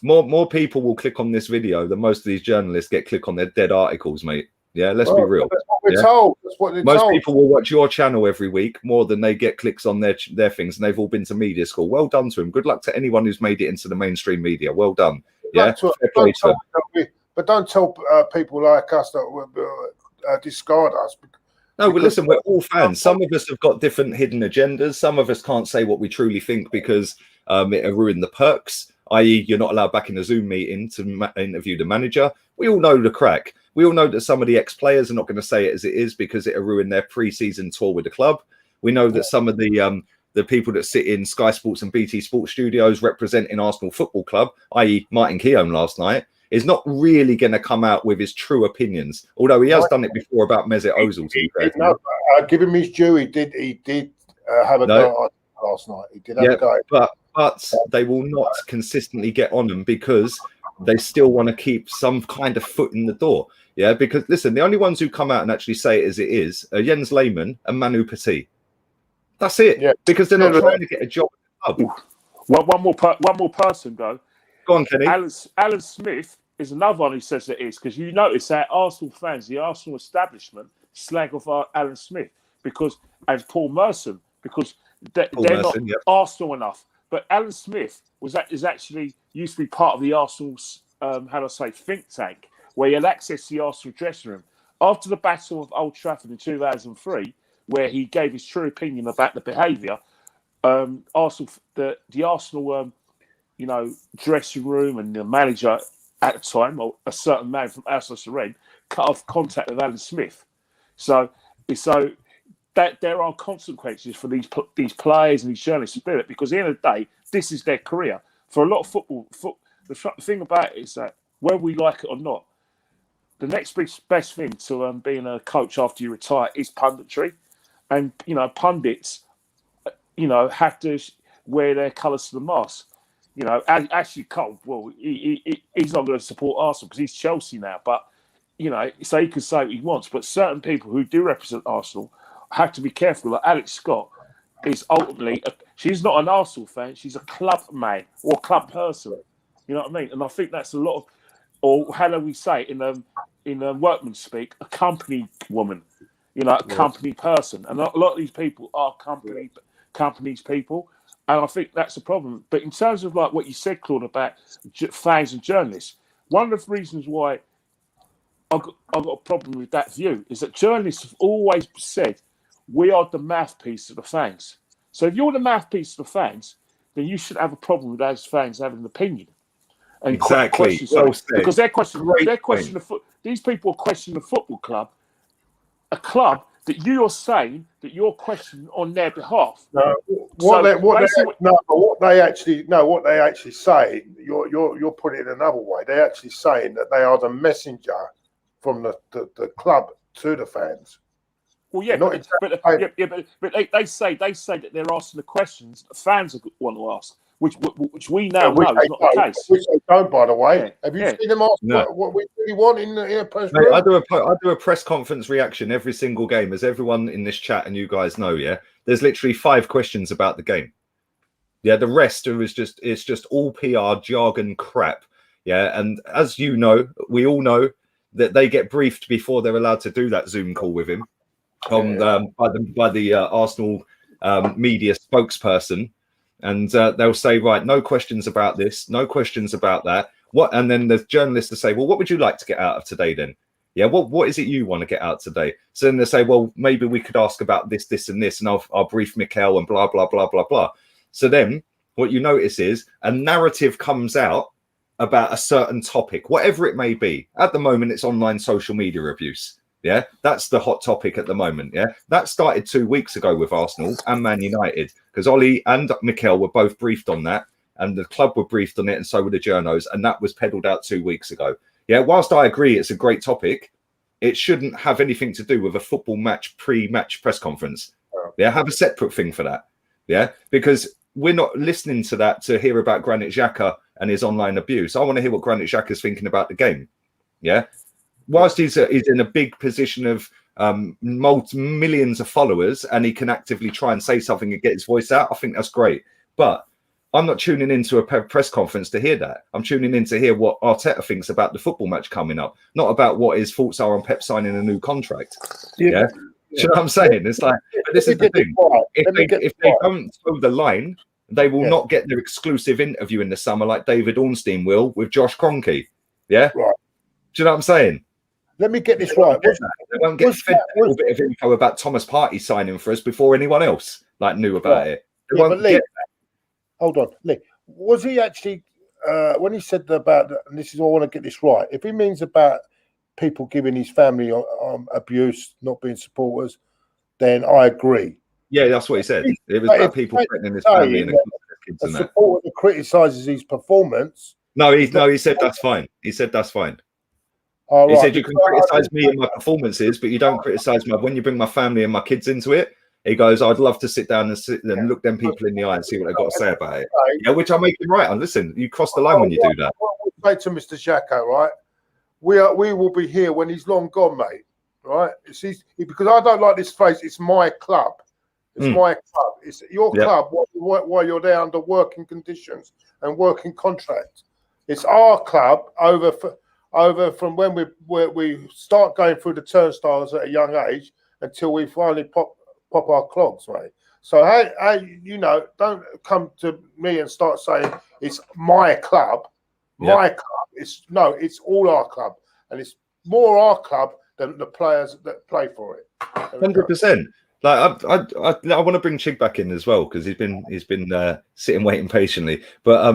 Speaker 1: More people will click on this video than most of these journalists get click on their dead articles, mate. Let's be real.
Speaker 2: That's what we're told. That's what they're
Speaker 1: most
Speaker 2: told.
Speaker 1: people will watch your channel every week more than they get clicks on their things, and they've all been to media school. Well done to them. Good luck to anyone who's made it into the mainstream media. Well done. But
Speaker 2: don't tell people like us that will discard us.
Speaker 1: No, but listen, we're all fans. Some of us have got different hidden agendas. Some of us can't say what we truly think because it'll ruin the perks. I.e., you're not allowed back in a Zoom meeting to interview the manager. We all know the crack. We all know that some of the ex-players are not going to say it as it is because it'll ruin their pre-season tour with the club. We know that some of the people that sit in Sky Sports and BT Sports studios representing Arsenal Football Club, i.e. Martin Keown last night, is not really going to come out with his true opinions. Although he has done it before about Mesut Ozil.
Speaker 2: Give him his due. He did have a go last night. He did have a go.
Speaker 1: But they will not consistently get on them because they still want to keep some kind of foot in the door. Yeah, because listen, the only ones who come out and actually say it as it is are Jens Lehmann and Manu Petit. That's it.
Speaker 2: Yeah.
Speaker 1: Because they're not trying to get a job at the club.
Speaker 4: Well, one more person, though.
Speaker 1: Go on, Kenny.
Speaker 4: Alan Smith is another one who says it is, because you notice that Arsenal fans, the Arsenal establishment, slag off Alan Smith and Paul Merson, because they're not Arsenal enough. But Alan Smith is actually used to be part of the Arsenal's think tank, where he had access to the Arsenal dressing room. After the Battle of Old Trafford in 2003, where he gave his true opinion about the behaviour, the Arsenal dressing room and the manager at the time, or a certain man from Alsace Lorraine, cut off contact with Alan Smith. So that there are consequences for these players and these journalists to do it, because at the end of the day, this is their career. For a lot of football, the thing about it is that whether we like it or not, the next best thing to being a coach after you retire is punditry, and pundits, have to wear their colours to the mast. Actually, Cole, well, he's not going to support Arsenal because he's Chelsea now, but so he can say what he wants. But certain people who do represent Arsenal have to be careful. Like Alex Scott is ultimately, she's not an Arsenal fan, she's a club man or club person. You know what I mean? And I think that's a lot of, or how do we say it in workman speak, a company woman, a company person. And a lot of these people are companies people. And I think that's a problem. But in terms of like what you said, Claude, about fans and journalists, one of the reasons why I've got a problem with that view is that journalists have always said we are the mouthpiece of the fans. So if you're the mouthpiece of the fans, then you should have a problem with those fans having an opinion. And
Speaker 1: exactly.
Speaker 4: Because these people are questioning the football club, a club that you are saying that you're questioning on their behalf.
Speaker 2: What they actually say, you're putting it another way. They're actually saying that they are the messenger from the club to the fans.
Speaker 4: Well, yeah, but they say that they're asking the questions that fans want to ask, which we now know is not the case.
Speaker 2: Which they don't, by the way. Yeah. Have you seen them ask what we really want in a press room?
Speaker 1: I do a press conference reaction every single game, as everyone in this chat and you guys know. Yeah, there's literally 5 questions about the game. Yeah, the rest is just all PR jargon crap. Yeah, and as you know, we all know that they get briefed before they're allowed to do that Zoom call with him by the Arsenal media spokesperson. And they'll say, right, no questions about this, no questions about that. What? And then the journalists will say, well, what would you like to get out of today then? Yeah, what is it you want to get out today? So then they say, well, maybe we could ask about this, this, and this, and I'll brief Mikel and blah, blah, blah, blah, blah. So then what you notice is a narrative comes out about a certain topic, whatever it may be. At the moment, it's online social media abuse. Yeah, that's the hot topic at the moment. Yeah, that started 2 weeks ago with Arsenal and Man United, because Ollie and Mikel were both briefed on that, and the club were briefed on it, and so were the journos, and that was peddled out 2 weeks ago. Yeah, whilst I agree it's a great topic, it shouldn't have anything to do with a football match pre-match press conference. Yeah, have a separate thing for that. Yeah, because we're not listening to that to hear about Granit Xhaka and his online abuse. I want to hear what Granit Xhaka is thinking about the game. Yeah. Whilst he's in a big position of millions of followers and he can actively try and say something and get his voice out, I think that's great. But I'm not tuning into a press conference to hear that. I'm tuning in to hear what Arteta thinks about the football match coming up, not about what his thoughts are on Pep signing a new contract. Yeah. Do you know what I'm saying? It's like, but this is the thing. If they don't toe the line, they will not get their exclusive interview in the summer like David Ornstein will with Josh Kroenke. Yeah. Right. Do you know what I'm saying?
Speaker 2: Let me get this right.
Speaker 1: They won't get fed a little bit of info about Thomas Partey signing for us before anyone else knew about it. They won't get that.
Speaker 2: Hold on, Lee. Was he actually when he said about, and this is I want to get this right, if he means about people giving his family abuse, not being supporters, then I agree.
Speaker 1: Yeah, that's what he said. It was about people threatening his family and kids and that.
Speaker 2: A supporter that criticises his performance.
Speaker 1: No, he said that's fine. He said that's fine.
Speaker 2: Oh,
Speaker 1: he said you can criticise me and my performances, but you don't criticise when you bring my family and my kids into it. He goes, I'd love to sit down and look them people in the eye and see what they've got to say about it. Yeah, which I make him right on. Listen, you cross the line when you do that.
Speaker 2: say to Mr. Xhaka, right? We will be here when he's long gone, mate. Right? Because I don't like this phrase. It's my club. It's my club. It's your club while you're there under working conditions and working contract. It's our club over from when we start going through the turnstiles at a young age until we finally pop our clogs, mate. So don't come to me and start saying it's my club. My club. It's all our club, and it's more our club than the players that play for it.
Speaker 1: 100%. Like I want to bring Chig back in as well because he's been sitting waiting patiently. But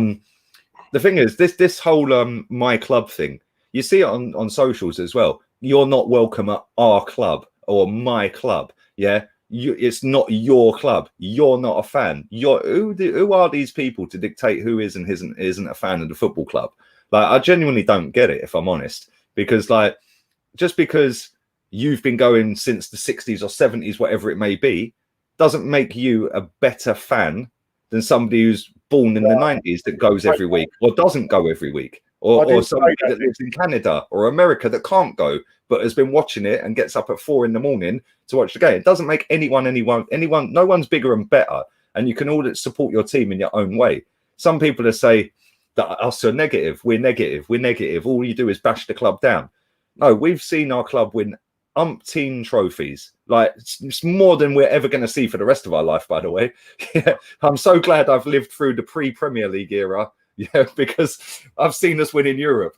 Speaker 1: the thing is, this whole my club thing, you see it on socials as well. You're not welcome at our club or my club. Yeah, it's not your club. You're not a fan. Who are these people to dictate who is and isn't a fan of the football club? Like, I genuinely don't get it, if I'm honest, because like just because you've been going since the 60s or 70s, whatever it may be, doesn't make you a better fan than somebody who's born in the 90s that goes every week or doesn't go every week, or somebody that lives in Canada or America that can't go but has been watching it and gets up at 4 a.m. to watch the game. It doesn't make anyone. No one's bigger and better, and you can all support your team in your own way. Some people that say that us are negative. We're negative. All you do is bash the club down. No, we've seen our club win umpteen trophies. Like, it's more than we're ever going to see for the rest of our life, by the way. Yeah, I'm so glad I've lived through the pre-Premier League era, because I've seen us win in Europe,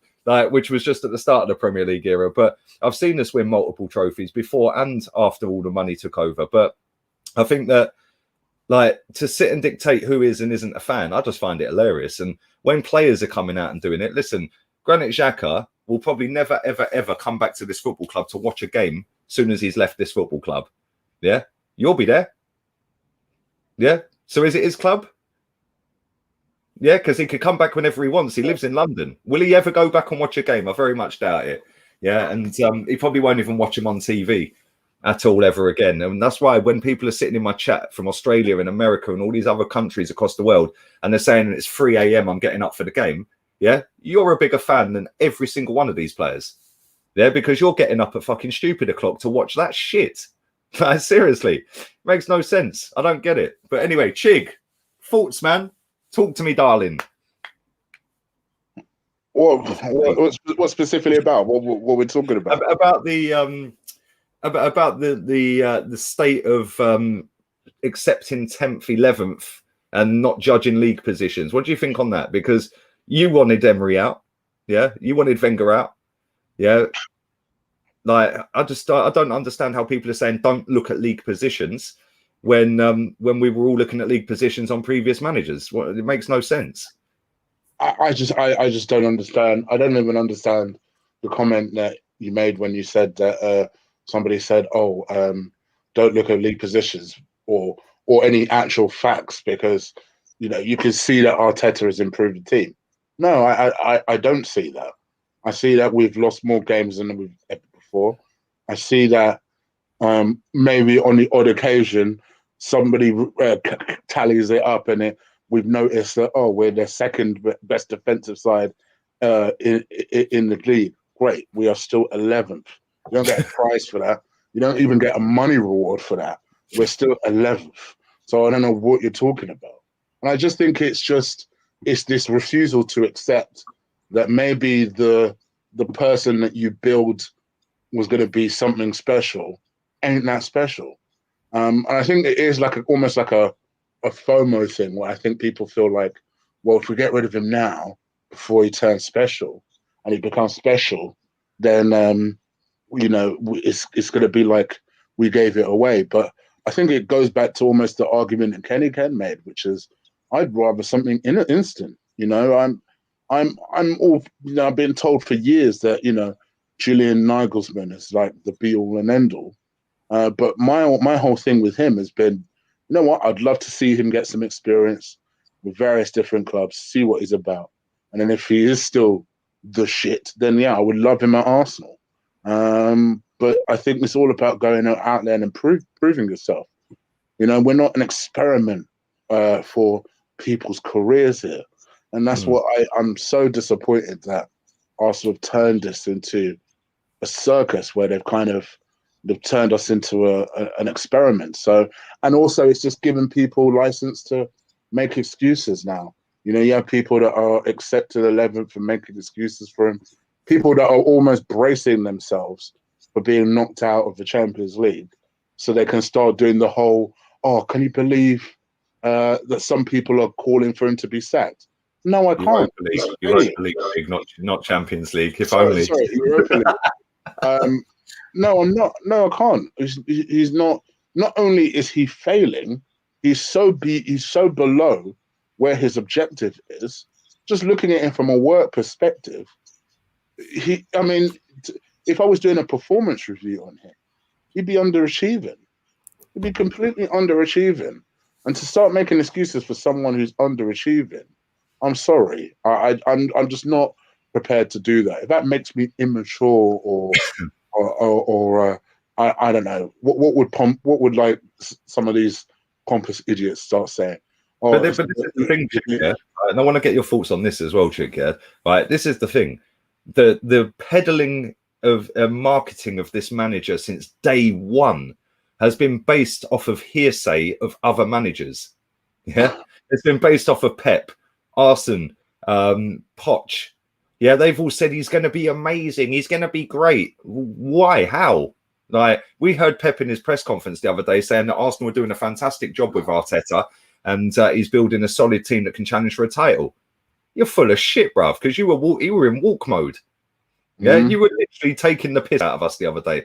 Speaker 1: which was just at the start of the Premier League era. But I've seen us win multiple trophies before and after all the money took over. But I think that, like, to sit and dictate who is and isn't a fan, I just find it hilarious. And when players are coming out and doing it, listen, Granit Xhaka will probably never, ever, ever come back to this football club to watch a game as soon as he's left this football club. Yeah? You'll be there. Yeah? So is it his club? Yeah, because he could come back whenever he wants. He lives in London. Will he ever go back and watch a game? I very much doubt it. Yeah, and he probably won't even watch him on TV at all ever again. And that's why when people are sitting in my chat from Australia and America and all these other countries across the world, and they're saying it's 3 a.m. I'm getting up for the game, yeah, you're a bigger fan than every single one of these players. Yeah, because you're getting up at fucking stupid o'clock to watch that shit. Like, seriously, makes no sense. I don't get it. But anyway, Chig, thoughts, man? Talk to me, darling.
Speaker 3: What specifically about? What we're talking about?
Speaker 1: About the the state of accepting 10th, 11th, and not judging league positions. What do you think on that? Because you wanted Emery out, yeah. You wanted Wenger out, yeah. Like, I don't understand how people are saying don't look at league positions when we were all looking at league positions on previous managers. It makes no sense.
Speaker 3: I just don't understand. I don't even understand the comment that you made when you said that somebody said, "Oh, don't look at league positions or any actual facts because you can see that Arteta has improved the team." No, I don't see that. I see that we've lost more games than we've ever before. I see that maybe on the odd occasion somebody tallies it up and we've noticed that, we're the second best defensive side in the league. Great, we are still 11th. You don't get a prize for that. You don't even get a money reward for that. We're still 11th. So I don't know what you're talking about. And I just think it's this refusal to accept that maybe the person that you build was going to be something special ain't that special. And I think it is almost like a FOMO thing where I think people feel like, well, if we get rid of him now before he turns special and he becomes special, then it's going to be like we gave it away. But I think it goes back to almost the argument that Kenny Ken made, which is I'd rather something instant. I'm all I've been told for years that Julian Nagelsmann is like the be all and end all. But my whole thing with him has been, you know what? I'd love to see him get some experience with various different clubs, see what he's about, and then if he is still the shit, then yeah, I would love him at Arsenal. But I think it's all about going out there and proving yourself. We're not an experiment for people's careers here. And that's what I'm so disappointed that Arsenal have turned this into a circus where they've turned us into an experiment. So, and also it's just giving people license to make excuses now. You know, you have people that are accepted 11th and making excuses for him. People that are almost bracing themselves for being knocked out of the Champions League, so they can start doing the whole, oh, can you believe that some people are calling for him to be sacked? No, I can't.
Speaker 1: You like the league, not Champions League. If only.
Speaker 3: Sorry, Europa League. No, I'm not. No, I can't. He's not. Not only is he failing, he's so below where his objective is. Just looking at him from a work perspective, I mean, if I was doing a performance review on him, he'd be underachieving. He'd be completely underachieving. And to start making excuses for someone who's underachieving, I'm sorry. I'm just not prepared to do that. If that makes me immature or I don't know, what would like some of these pompous idiots start saying? Oh,
Speaker 1: but this is the thing, Chick, yeah? And I want to get your thoughts on this as well, Chick. Yeah, right. This is the thing. The peddling of marketing of this manager since day one has been based off of hearsay of other managers. Yeah, it's been based off of Pep, Arsene, Poch. Yeah, they've all said he's going to be amazing. He's going to be great. Why? How? Like, we heard Pep in his press conference the other day saying that Arsenal were doing a fantastic job with Arteta and he's building a solid team that can challenge for a title. You're full of shit, bruv, because you were in walk mode. Yeah, you were literally taking the piss out of us the other day.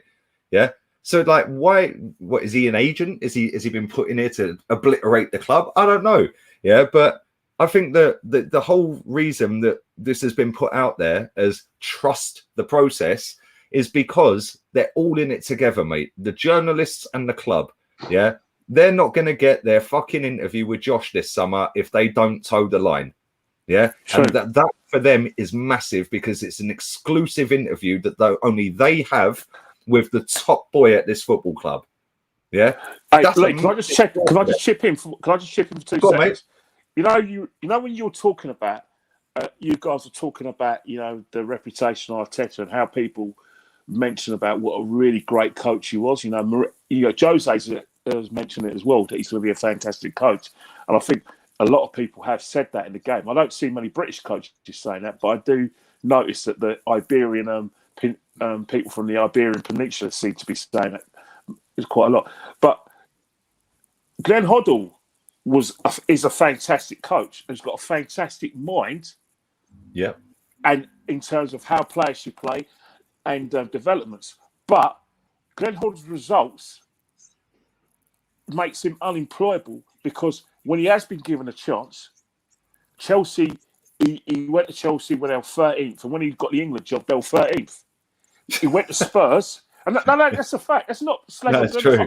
Speaker 1: Yeah. So, like, why? What is he, an agent? Is he been put in here to obliterate the club? I don't know. Yeah, but I think that the whole reason that this has been put out there as trust the process is because they're all in it together, mate. The journalists and the club. Yeah, they're not going to get their fucking interview with Josh this summer if they don't toe the line. Yeah, sure. And that for them is massive because it's an exclusive interview that only they have with the top boy at this football club. Yeah.
Speaker 4: Hey, look, can I just chip in for 2 seconds? On, you know when you're talking about you guys are talking about the reputation of Arteta and how people mention about what a really great coach he was. Jose has mentioned it as well, that he's going to be a fantastic coach, and I think a lot of people have said that in the game. I don't see many British coaches saying that, but I do notice that the Iberian people from the Iberian Peninsula seem to be saying it. It's quite a lot. But Glenn Hoddle is a fantastic coach. He's got a fantastic mind.
Speaker 1: Yeah.
Speaker 4: And in terms of how players should play and developments. But Glenn Hoddle's results makes him unemployable because when he has been given a chance, Chelsea, he went to Chelsea when they were 13th, and when he got the England job, they were 13th. He went to Spurs, and no, that's a fact. That's not.
Speaker 1: No, it's true.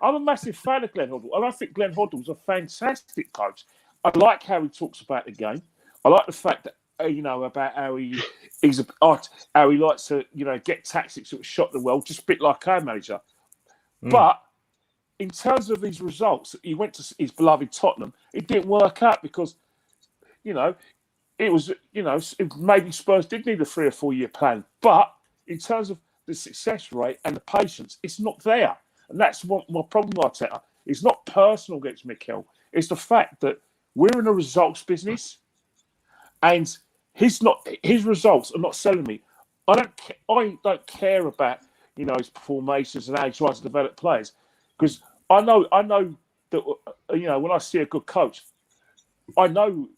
Speaker 4: I'm a massive fan of Glenn Hoddle, and I think Glenn Hoddle's a fantastic coach. I like how he talks about the game. I like the fact that about how how he likes to get tactics that shock the world, just a bit like our manager. But in terms of his results, he went to his beloved Tottenham. It didn't work out because, it was, maybe Spurs did need a 3 or 4 year plan. But in terms of the success rate and the patience, it's not there. And that's what my problem with Arteta. It's not personal against Mikel. It's the fact that we're in a results business and his results are not selling me. I don't care about, his formations and how he tries to develop players. Because I know that when I see a good coach, I know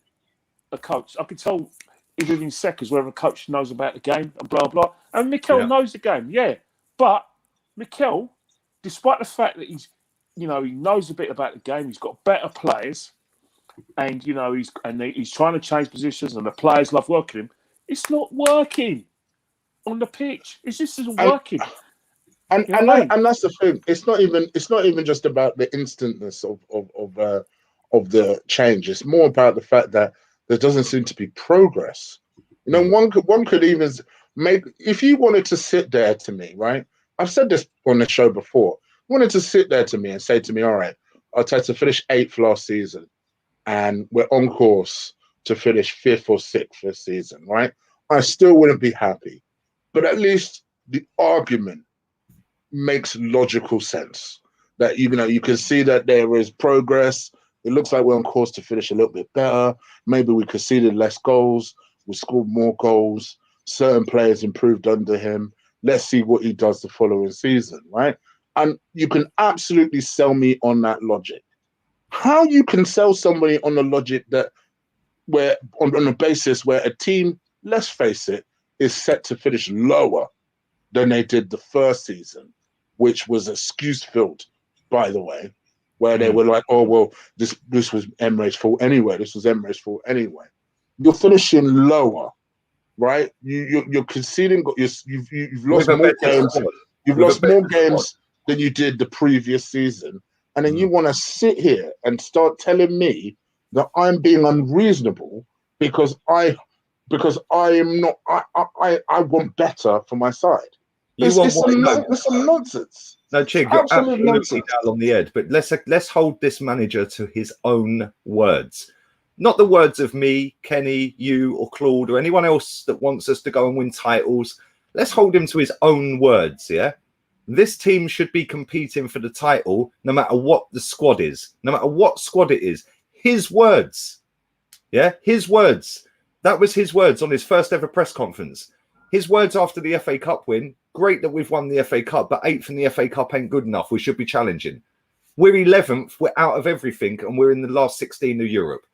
Speaker 4: a coach. I can tell within seconds whether a coach knows about the game and blah blah. And Mikel knows the game, but Mikel, despite the fact that he knows a bit about the game, he's got better players, and he's trying to change positions, and the players love working him. It's not working on the pitch. It just isn't working.
Speaker 3: And that's the thing. It's not even just about the instantness of the change. It's more about the fact that there doesn't seem to be progress. One could even make, if you wanted to sit there to me, right? I've said this on the show before. Wanted to sit there to me and say to me, all right, Arteta finished 8th last season, and we're on course to finish 5th or 6th this season, right? I still wouldn't be happy. But at least the argument makes logical sense. That you know, you can see that there is progress. It looks like we're on course to finish a little bit better. Maybe we conceded less goals. We scored more goals. Certain players improved under him. Let's see what he does the following season, right? And you can absolutely sell me on that logic. How you can sell somebody on the logic that where on a basis where a team, let's face it, is set to finish lower than they did the first season, which was excuse-filled, by the way, where they were like, oh, well, this was Emre's fault anyway. This was Emre's fault anyway. You're finishing lower, right? You're conceding. You've lost more games. You've lost more games than you did the previous season, and then you want to sit here and start telling me that I'm being unreasonable because I am not. I want better for my side. It's some nonsense.
Speaker 1: No, Chig, you're absolutely down on the head. But let's hold this manager to his own words, not the words of me, Kenny, you, or Claude, or anyone else that wants us to go and win titles. Let's hold him to his own words. Yeah, this team should be competing for the title, no matter what the squad is, no matter what squad it is. His words. Yeah, his words. That was his words on his first ever press conference. His words after the FA Cup win. Great that we've won the FA Cup, but 8th in the FA Cup ain't good enough. We should be challenging. We're 11th. We're out of everything, and we're in the last 16 of Europe.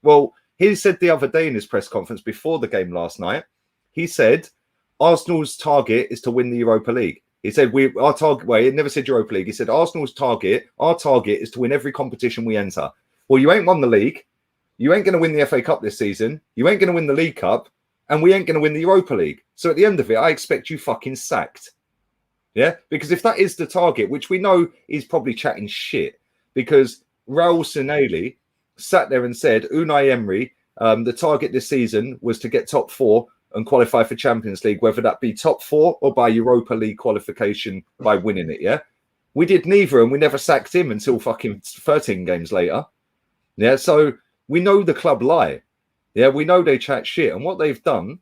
Speaker 1: Well, he said the other day in his press conference before the game last night, he said Arsenal's target is to win the Europa League. He said our target. Well, he never said Europa League. He said Arsenal's target. Our target is to win every competition we enter. Well, you ain't won the league. You ain't going to win the FA Cup this season. You ain't going to win the League Cup. And we ain't going to win the Europa League. So at the end of it, I expect you fucking sacked. Yeah? Because if that is the target, which we know is probably chatting shit, because Raul Sinelli sat there and said, Unai Emery, the target this season was to get top 4 and qualify for Champions League, whether that be top 4 or by Europa League qualification by winning it, yeah? We did neither, and we never sacked him until fucking 13 games later. Yeah, so we know the club lie. Yeah, we know they chat shit. And what they've done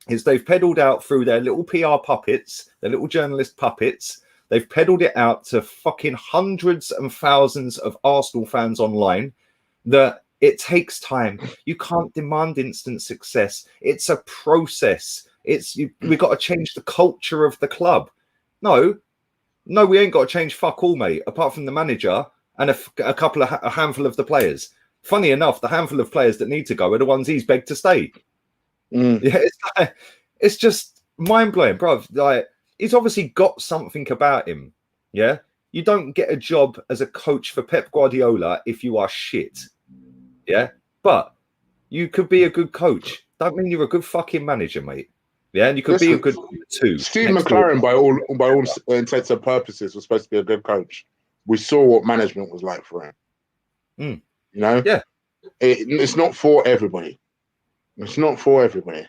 Speaker 1: is they've peddled out through their little PR puppets, their little journalist puppets. They've peddled it out to fucking hundreds and thousands of Arsenal fans online that it takes time. You can't demand instant success. It's a process. We've got to change the culture of the club. No, we ain't got to change fuck all, mate, apart from the manager and a handful of the players. Funny enough, the handful of players that need to go are the ones he's begged to stay. Yeah, it's just mind-blowing, bro. Like, he's obviously got something about him. Yeah, you don't get a job as a coach for Pep Guardiola if you are shit. Yeah, but you could be a good coach. Don't mean you're a good fucking manager, mate. Yeah, and you could be a good too.
Speaker 3: Steve McLaren, by all intents and purposes, was supposed to be a good coach. We saw what management was like for him. You know,
Speaker 1: yeah,
Speaker 3: it's not for everybody. It's not for everybody.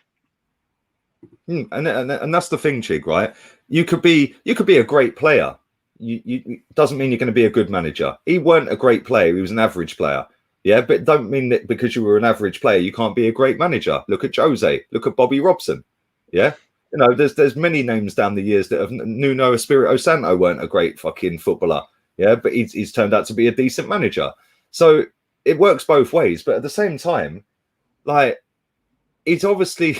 Speaker 1: And that's the thing, Chig, right? You could be a great player. You doesn't mean you're going to be a good manager. He weren't a great player. He was an average player. Yeah, but don't mean that because you were an average player, you can't be a great manager. Look at Jose. Look at Bobby Robson. Yeah, you know, there's many names down the years that have. Nuno Espirito Santo weren't a great fucking footballer. Yeah, but he's turned out to be a decent manager. So it works both ways, but at the same time, like he's obviously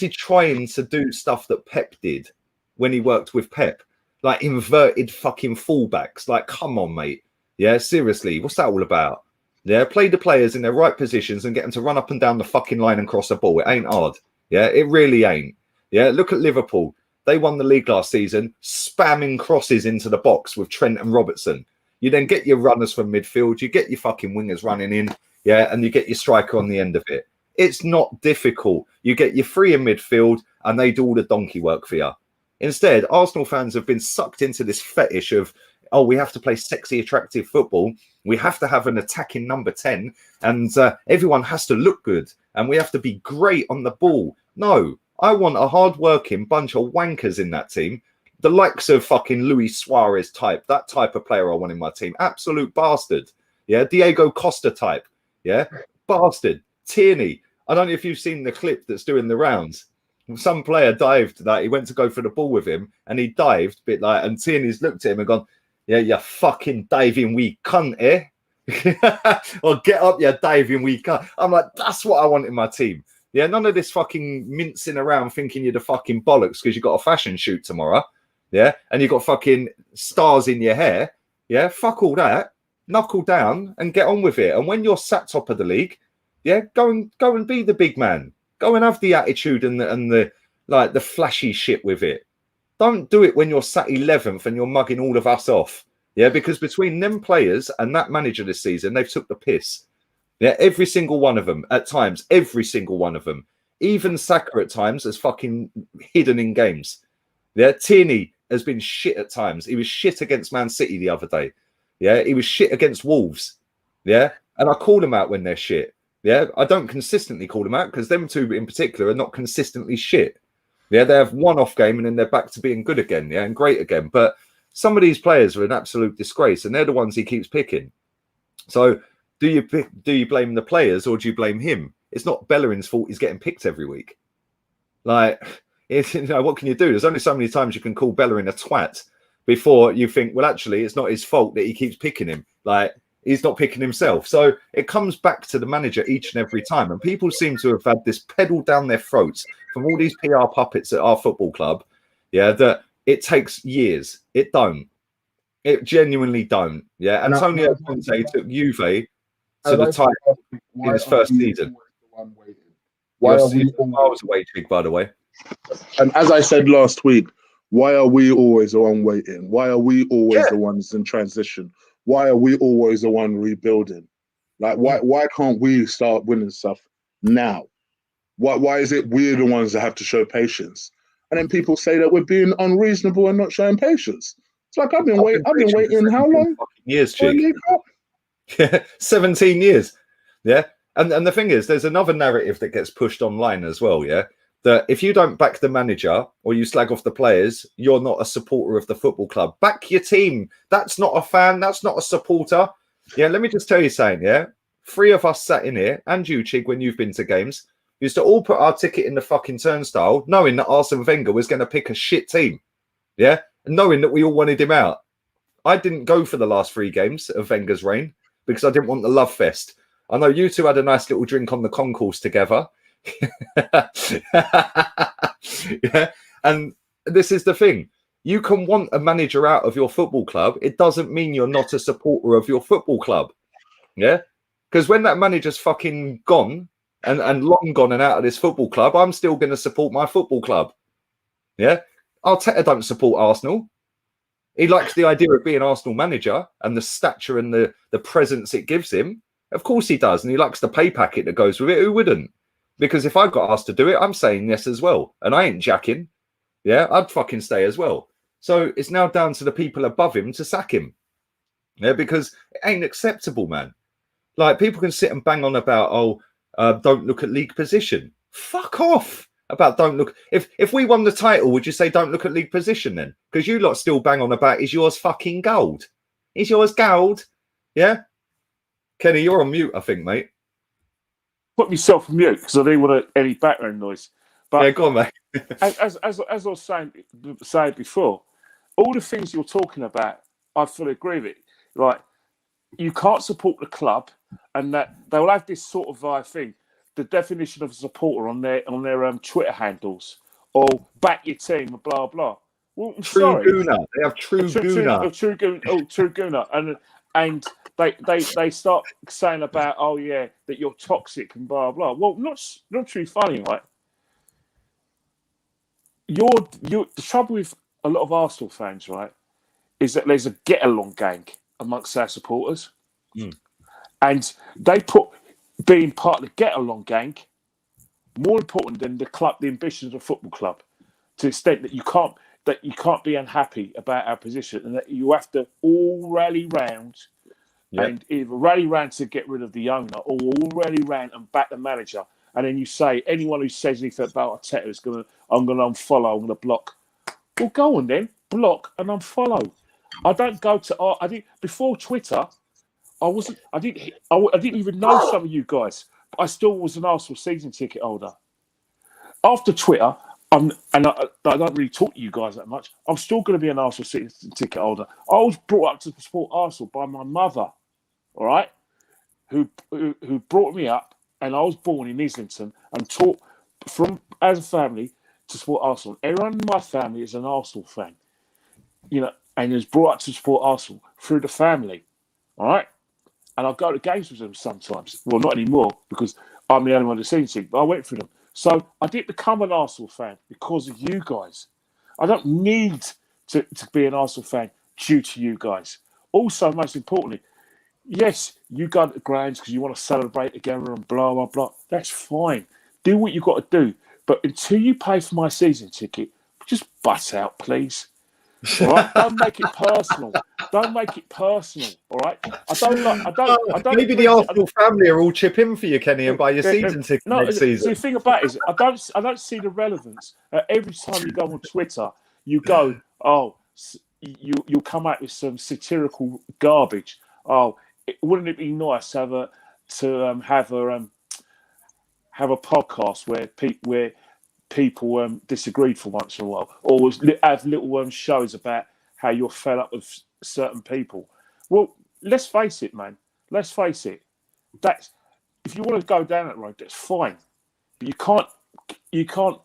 Speaker 1: trying to do stuff that Pep did when he worked with Pep, like inverted fucking fullbacks. Like, come on, mate. Yeah, seriously, what's that all about? Yeah, play the players in their right positions and get them to run up and down the fucking line and cross the ball. It ain't hard. Yeah, it really ain't. Yeah, look at Liverpool. They won the league last season, spamming crosses into the box with Trent and Robertson. You then get your runners from midfield, you get your fucking wingers running in, yeah, and you get your striker on the end of it. It's not difficult. You get your 3 in midfield, and they do all the donkey work for you. Instead, Arsenal fans have been sucked into this fetish of, oh, we have to play sexy, attractive football. We have to have an attacking number 10, and everyone has to look good, and we have to be great on the ball. No, I want a hard-working bunch of wankers in that team. The likes of fucking Luis Suarez type, that type of player I want in my team. Absolute bastard. Yeah, Diego Costa type. Yeah, bastard. Tierney. I don't know if you've seen the clip that's doing the rounds. Some player dived that he went to go for the ball with him, and he dived a bit like, and Tierney's looked at him and gone, "Yeah, you fucking diving wee cunt, eh?" Or get up, you diving wee cunt. I'm like, that's what I want in my team. Yeah, none of this fucking mincing around thinking you're the fucking bollocks because you got a fashion shoot tomorrow. Yeah, and you got fucking stars in your hair. Yeah, fuck all that. Knuckle down and get on with it. And when you're sat top of the league, yeah, go and be the big man. Go and have the attitude and the like the flashy shit with it. Don't do it when you're sat 11th and you're mugging all of us off. Yeah, because between them players and that manager this season, they've took the piss. Yeah, every single one of them at times, every single one of them. Even Saka at times has fucking hidden in games. Yeah, Tierney has been shit at times. He was shit against Man City the other day. Yeah, he was shit against Wolves. Yeah, and I call them out when they're shit. Yeah, I don't consistently call them out because them two in particular are not consistently shit. Yeah, they have one off game and then they're back to being good again. Yeah, and great again. But some of these players are an absolute disgrace, and they're the ones he keeps picking. So do you blame the players or do you blame him? It's not Bellerin's fault he's getting picked every week. Like, what can you do? There's only so many times you can call Bellerin a twat before you think, well, actually, it's not his fault that he keeps picking him. Like, he's not picking himself. So it comes back to the manager each and every time. And people seem to have had this pedal down their throats from all these PR puppets at our football club. Yeah, that it takes years. It don't. It genuinely don't. Yeah. Antonio Conte took Juve to the title in his first season.
Speaker 3: Why are we
Speaker 1: miles away, Jig, by the way?
Speaker 3: And as I said last week, why are we always the one waiting? Why are we always the ones in transition? Why are we always the one rebuilding? Like, why can't we start winning stuff now? Why is it we're the ones that have to show patience? And then people say that we're being unreasonable and not showing patience. It's like I've been waiting how long?
Speaker 1: Years, Jig. Yeah, 17 years. Yeah. And the thing is, there's another narrative that gets pushed online as well, yeah? That if you don't back the manager or you slag off the players, you're not a supporter of the football club. Back your team. That's not a fan. That's not a supporter. Yeah, let me just tell you something, yeah? 3 of us sat in here, and you, Chig, when you've been to games, used to all put our ticket in the fucking turnstile, knowing that Arsene Wenger was going to pick a shit team. Yeah? And knowing that we all wanted him out. I didn't go for the last 3 games of Wenger's reign because I didn't want the love fest. I know you two had a nice little drink on the concourse together. Yeah, and this is the thing. You can want a manager out of your football club. It doesn't mean you're not a supporter of your football club. Yeah, because when that manager's fucking gone and long gone and out of this football club, I'm still going to support my football club. Yeah, Arteta don't support Arsenal. He likes the idea of being Arsenal manager and the stature and the presence it gives him. Of course he does. And he likes the pay packet that goes with it. Who wouldn't? Because if I got asked to do it, I'm saying yes as well. And I ain't jacking. Yeah, I'd fucking stay as well. So it's now down to the people above him to sack him. Yeah, because it ain't acceptable, man. Like, people can sit and bang on about, don't look at league position. Fuck off about don't look. If we won the title, would you say don't look at league position then? Because you lot still bang on about, is yours fucking gold? Is yours gold? Yeah? Kenny, you're on mute, I think, mate.
Speaker 4: Put myself on mute because I didn't want any background noise. But
Speaker 1: yeah, go on, mate.
Speaker 4: as I was saying before, all the things you're talking about, I fully agree with it. Like, you can't support the club, and that they'll have this sort of thing, the definition of a supporter on their Twitter handles, or back your team, blah blah. Well, I'm sorry.
Speaker 1: Gooner. They have true gooner.
Speaker 4: True gooner, and they start saying about, oh yeah, that you're toxic and blah blah. Well, not too funny, right? The trouble with a lot of Arsenal fans, right, is that there's a get along gang amongst our supporters, and they put being part of the get along gang more important than the club, the ambitions of the football club, to the extent that you can't be unhappy about our position, and that you have to all rally round. Yep. And either rally round to get rid of the owner, or all rally round and back the manager. And then you say, anyone who says anything about Arteta is I'm going to unfollow, I'm going to block. Well, go on then, block and unfollow. I don't go to before Twitter. I didn't even know some of you guys. I still was an Arsenal season ticket holder. After Twitter, I don't really talk to you guys that much. I'm still going to be an Arsenal season ticket holder. I was brought up to support Arsenal by my mother, all right, who brought me up, and I was born in Islington and taught as a family to support Arsenal. Everyone in my family is an Arsenal fan, you know, and is brought up to support Arsenal through the family, all right. And I go to games with them sometimes. Well, not anymore because I'm the only one that's seen it, but I went through them. So I didn't become an Arsenal fan because of you guys. I don't need to be an Arsenal fan due to you guys. Also, most importantly, yes, you go to the grounds because you want to celebrate together and blah, blah, blah. That's fine. Do what you've got to do. But until you pay for my season ticket, just butt out, please. All right? Don't make it personal. Don't make it personal. All right? I don't.
Speaker 1: Maybe the Arsenal family are all chip in for you, Kenny, and buy your season ticket next season.
Speaker 4: The thing about it is, I don't see the relevance. Every time you go on Twitter, you go, oh, you'll come out with some satirical garbage. Oh, wouldn't it be nice to have a podcast where people disagreed for once in a while, or have little shows about how you're fed up with certain people. Well, let's face it, man. Let's face it. That's, if you want to go down that road, that's fine. But you can't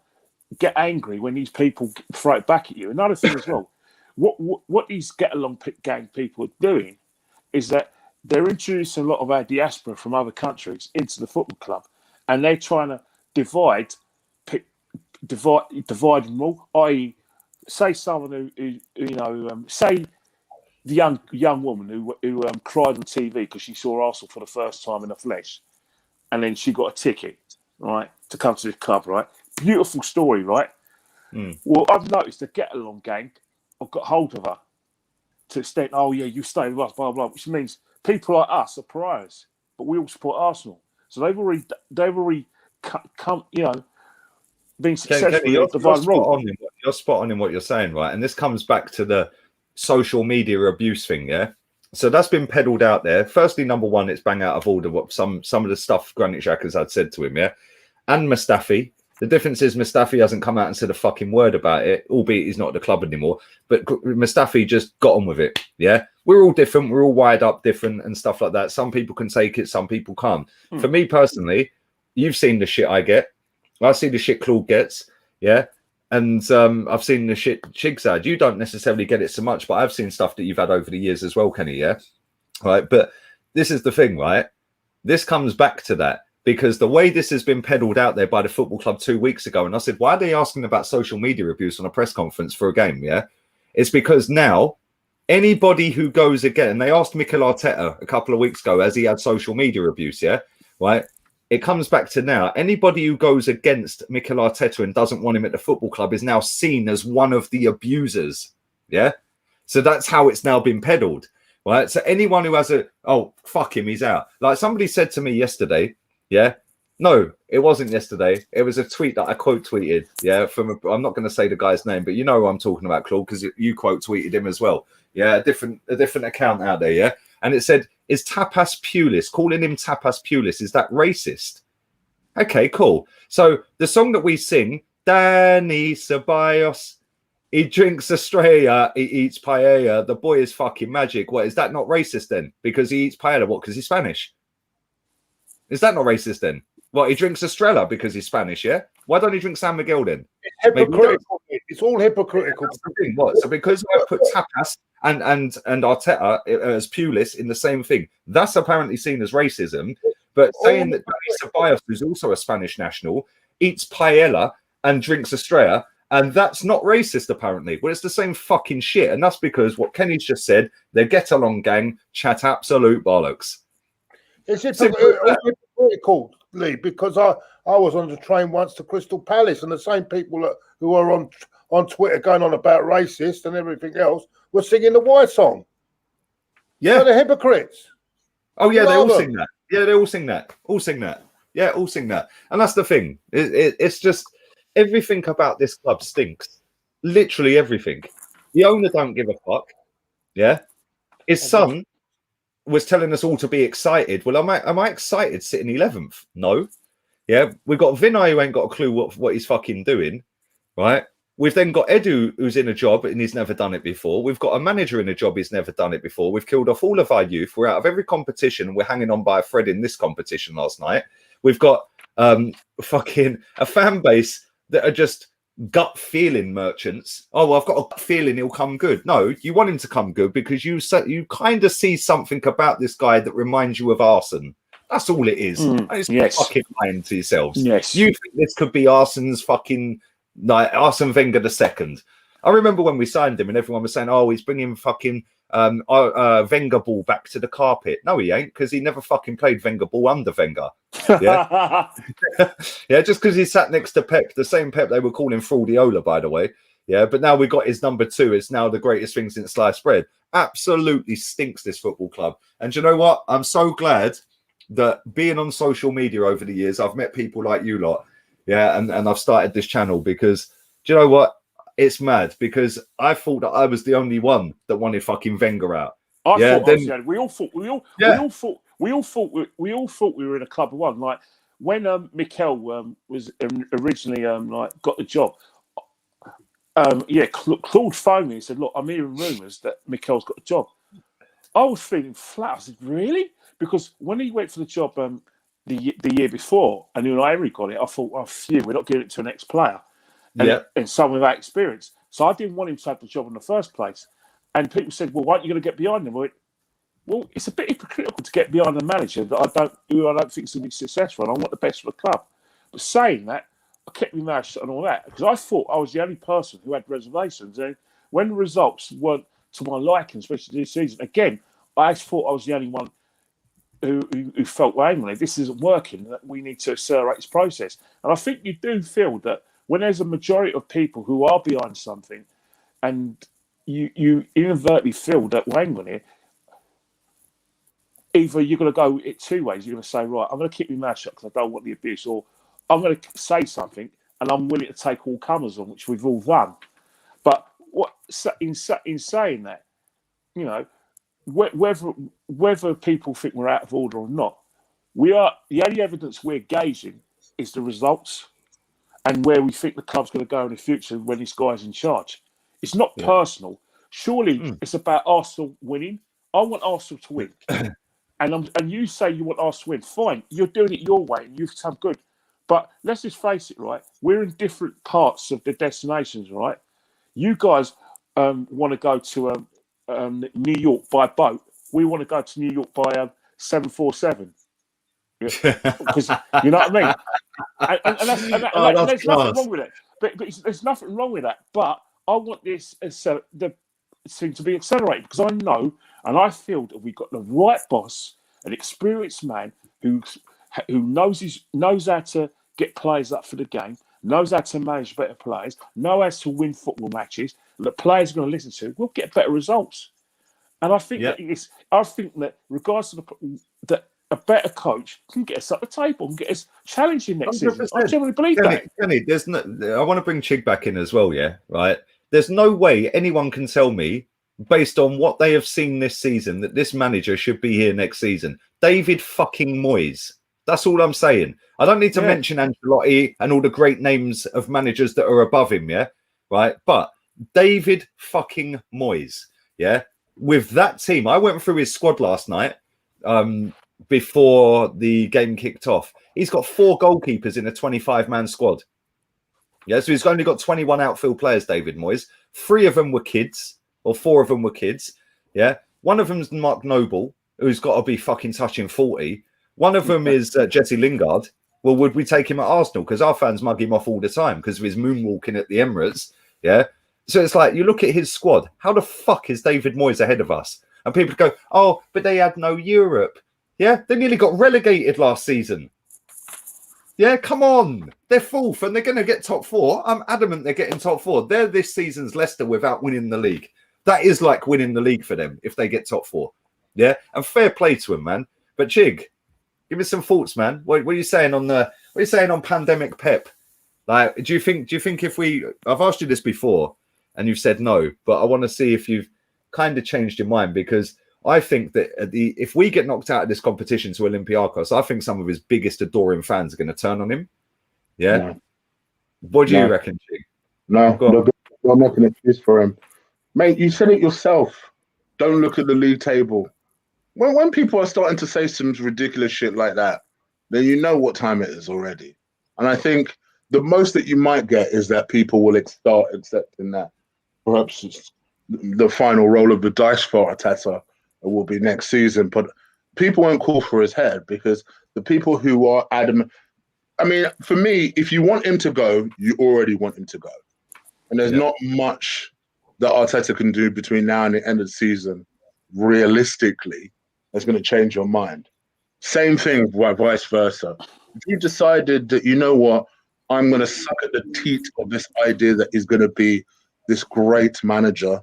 Speaker 4: get angry when these people throw it back at you. Another thing as well, what these get along gang people are doing is that they're introducing a lot of our diaspora from other countries into the football club, and they're trying to divide them all. I.e., say someone who say the young woman who cried on TV because she saw Arsenal for the first time in the flesh, and then she got a ticket, right, to come to the club, right? Beautiful story, right? Well, I've noticed the Get Along gang have got hold of her to extent, oh yeah, you stay with us, blah blah, which means people like us are pariahs, but we all support Arsenal. So they've already come, being successful.
Speaker 1: Kenny, you're spot on in what you're saying, right? And this comes back to the social media abuse thing, yeah? So that's been peddled out there. Firstly, number one, it's bang out of order what some of the stuff Granit Xhaka's had said to him, yeah? And Mustafi. The difference is Mustafi hasn't come out and said a fucking word about it, albeit he's not at the club anymore. But Mustafi just got on with it, yeah? We're all different. We're all wired up different and stuff like that. Some people can take it. Some people can't. For me personally, you've seen the shit I get. I see the shit Claude gets, yeah? And I've seen the shit Chig's had. You don't necessarily get it so much, but I've seen stuff that you've had over the years as well, Kenny, yeah? Right, but this is the thing, right? This comes back to that. Because the way this has been peddled out there by the football club 2 weeks ago, and I said, why are they asking about social media abuse on a press conference for a game, yeah? It's because now anybody who goes again, and they asked Mikel Arteta a couple of weeks ago as he had social media abuse, yeah? Right? It comes back to now, anybody who goes against Mikel Arteta and doesn't want him at the football club is now seen as one of the abusers, yeah? So that's how it's now been peddled, right? So anyone who has oh, fuck him, he's out. Like somebody said to me yesterday, yeah, no, it wasn't yesterday. It was a tweet that I quote tweeted. Yeah, I'm not going to say the guy's name, but you know who I'm talking about, Claude, because you quote tweeted him as well. Yeah, a different account out there. Yeah, and it said, "Is Tapas Pulis calling him Tapas Pulis? Is that racist?" Okay, cool. So the song that we sing, Danny Ceballos, he drinks Estrella, he eats paella. The boy is fucking magic. What, is that not racist then? Because he eats paella? What? Because he's Spanish? Is that not racist then? What, he drinks Estrella because he's Spanish, yeah? Why don't he drink San Miguel then?
Speaker 2: It's hypocritical. It's all hypocritical.
Speaker 1: What? So because I put Tapas and Arteta as Pulis in the same thing, that's apparently seen as racism. But saying that Ceballos, who's also a Spanish national, eats paella and drinks Estrella, and that's not racist apparently. Well, it's the same fucking shit. And that's because what Kenny's just said, they get along gang, chat absolute bollocks.
Speaker 2: It's hypocritical, Lee, because I was on the train once to Crystal Palace, and the same people who are on Twitter going on about racist and everything else were singing the Why song.
Speaker 1: Yeah,
Speaker 2: so they're hypocrites.
Speaker 1: Oh yeah, they all sing that. Yeah, they all sing that. All sing that. Yeah, all sing that. And that's the thing. It's just everything about this club stinks. Literally everything. The owner don't give a fuck. Yeah, his son was telling us all to be excited. Well, am I excited sitting 11th? No. Yeah, we've got Vinay who ain't got a clue what he's fucking doing, right? We've then got Edu who's in a job and he's never done it before. We've got a manager in a job he's never done it before. We've killed off all of our youth. We're out of every competition. We're hanging on by a thread in this competition last night. We've got fucking a fan base that are just gut feeling merchants. Oh, well, I've got a gut feeling he'll come good. No, you want him to come good because you kind of see something about this guy that reminds you of Arsene. That's all it is. It's fucking lying to yourselves.
Speaker 4: Yes.
Speaker 1: You think this could be Arsene's fucking, like, Arsene Wenger II. I remember when we signed him and everyone was saying, oh, he's bringing fucking Wenger ball back to the carpet. No, he ain't, because he never fucking played Wenger ball under Wenger. Yeah, yeah, just because he sat next to Pep, the same Pep they were calling Fraudiola, by the way. Yeah, but now we got his number 2. It's now the greatest thing since sliced bread. Absolutely stinks, this football club. And you know what? I'm so glad that being on social media over the years, I've met people like you lot. Yeah, and I've started this channel because, do you know what? It's mad because I thought that I was the only one that wanted fucking Wenger out.
Speaker 4: We all thought we were in a club of one. Like when Mikel was originally got the job. Claude phoned me and said, "Look, I'm hearing rumours that Mikel's got a job." I was feeling flat. I said, "Really?" Because when he went for the job the year before, and then Emery got it, I thought, "Oh, phew, we're not giving it to an ex-player." And someone without experience. So I didn't want him to have the job in the first place. And people said, well, why aren't you going to get behind him? I went, well, it's a bit hypocritical to get behind a manager that I don't think is going to be successful, and I want the best for the club. But saying that, I kept my mouth shut and all that, because I thought I was the only person who had reservations. And when the results weren't to my liking, especially this season, again, I thought I was the only one who felt, well, hang on, this isn't working, that we need to accelerate this process. And I think you do feel that when there's a majority of people who are behind something, and you inadvertently feel that, well, hang on here, either you're going to go it 2 ways. You're going to say, right, I'm going to keep my mouth shut because I don't want the abuse, or I'm going to say something and I'm willing to take all comers on, which we've all done. But in saying that, you know, whether people think we're out of order or not, the only evidence we're gauging is the results and where we think the club's going to go in the future when this guy's in charge. It's not personal. Surely it's about Arsenal winning. I want Arsenal to win. And you say you want Arsenal to win. Fine, you're doing it your way and you've done good. But let's just face it, right? We're in different parts of the destinations, right? You guys want to go to New York by boat. We want to go to New York by 747. Because you know what I mean? And there's nothing wrong with it. But there's nothing wrong with that. But I want this the thing to be accelerated, because I know and I feel that we've got the right boss, an experienced man who knows how to get players up for the game, knows how to manage better players, knows how to win football matches that players are going to listen to. We'll get better results. And I think that regardless of that, a better coach can get us up the table and get us challenging next
Speaker 1: 100%.
Speaker 4: season. I genuinely believe that.
Speaker 1: Kenny, I want to bring Chig back in as well, yeah? Right? There's no way anyone can tell me, based on what they have seen this season, that this manager should be here next season. David fucking Moyes. That's all I'm saying. I don't need to mention Ancelotti and all the great names of managers that are above him, yeah? Right? But David fucking Moyes, yeah? With that team, I went through his squad last night, before the game kicked off. He's got 4 goalkeepers in a 25-man squad. Yeah, so he's only got 21 outfield players, David Moyes. 3 of them were kids, or 4 of them were kids. Yeah, one of them's Mark Noble, who's got to be fucking touching 40. One of them is Jesse Lingard. Well, would we take him at Arsenal? Because our fans mug him off all the time because of his moonwalking at the Emirates. Yeah, so it's like, you look at his squad. How the fuck is David Moyes ahead of us? And people go, oh, but they had no Europe. Yeah, they nearly got relegated last season. Yeah, come on. They're 4th and they're going to get top 4. I'm adamant they're getting top 4. They're this season's Leicester without winning the league. That is like winning the league for them if they get top 4. Yeah, and fair play to them, man. But Chig, give me some thoughts, man. What are you saying on pandemic Pep? Like, do you think if I've asked you this before and you've said no, but I want to see if you've kind of changed your mind, because I think that if we get knocked out of this competition to Olympiacos, I think some of his biggest adoring fans are going to turn on him. Yeah.
Speaker 3: No.
Speaker 1: What do you reckon, G?
Speaker 3: No, they'll make an excuse for him. Mate, you said it yourself. Don't look at the league table. When people are starting to say some ridiculous shit like that, then you know what time it is already. And I think the most that you might get is that people will start accepting that perhaps it's the final roll of the dice for Arteta will be next season. But people won't call for his head because the people who are adamant. I mean, for me, if you want him to go, you already want him to go. And there's not much that Arteta can do between now and the end of the season, realistically, that's going to change your mind. Same thing, vice versa. If you decided that, you know what, I'm going to suck at the teat of this idea that he's going to be this great manager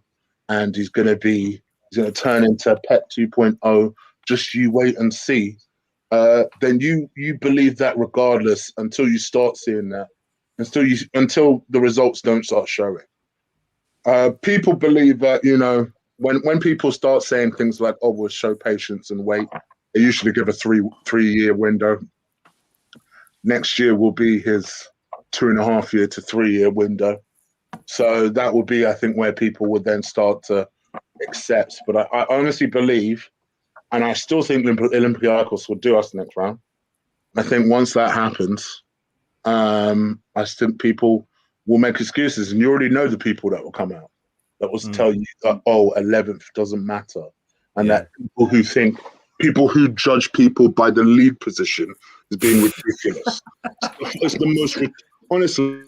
Speaker 3: and he's going to turn into Pep 2.0, just you wait and see. Then you believe that regardless until you start seeing that, until the results don't start showing. People believe that, you know, when people start saying things like, "Oh, we'll show patience and wait," they usually give a three-year window. Next year will be his 2.5 year to 3 year window. So that would be, I think, where people would then start to accept. But I honestly believe, and I still think Olympiacos will do us next round. I think once that happens, I think people will make excuses. And you already know the people that will come out that will tell you that, 11th doesn't matter. And that people who judge people by the league position is being ridiculous. It's the most, honestly,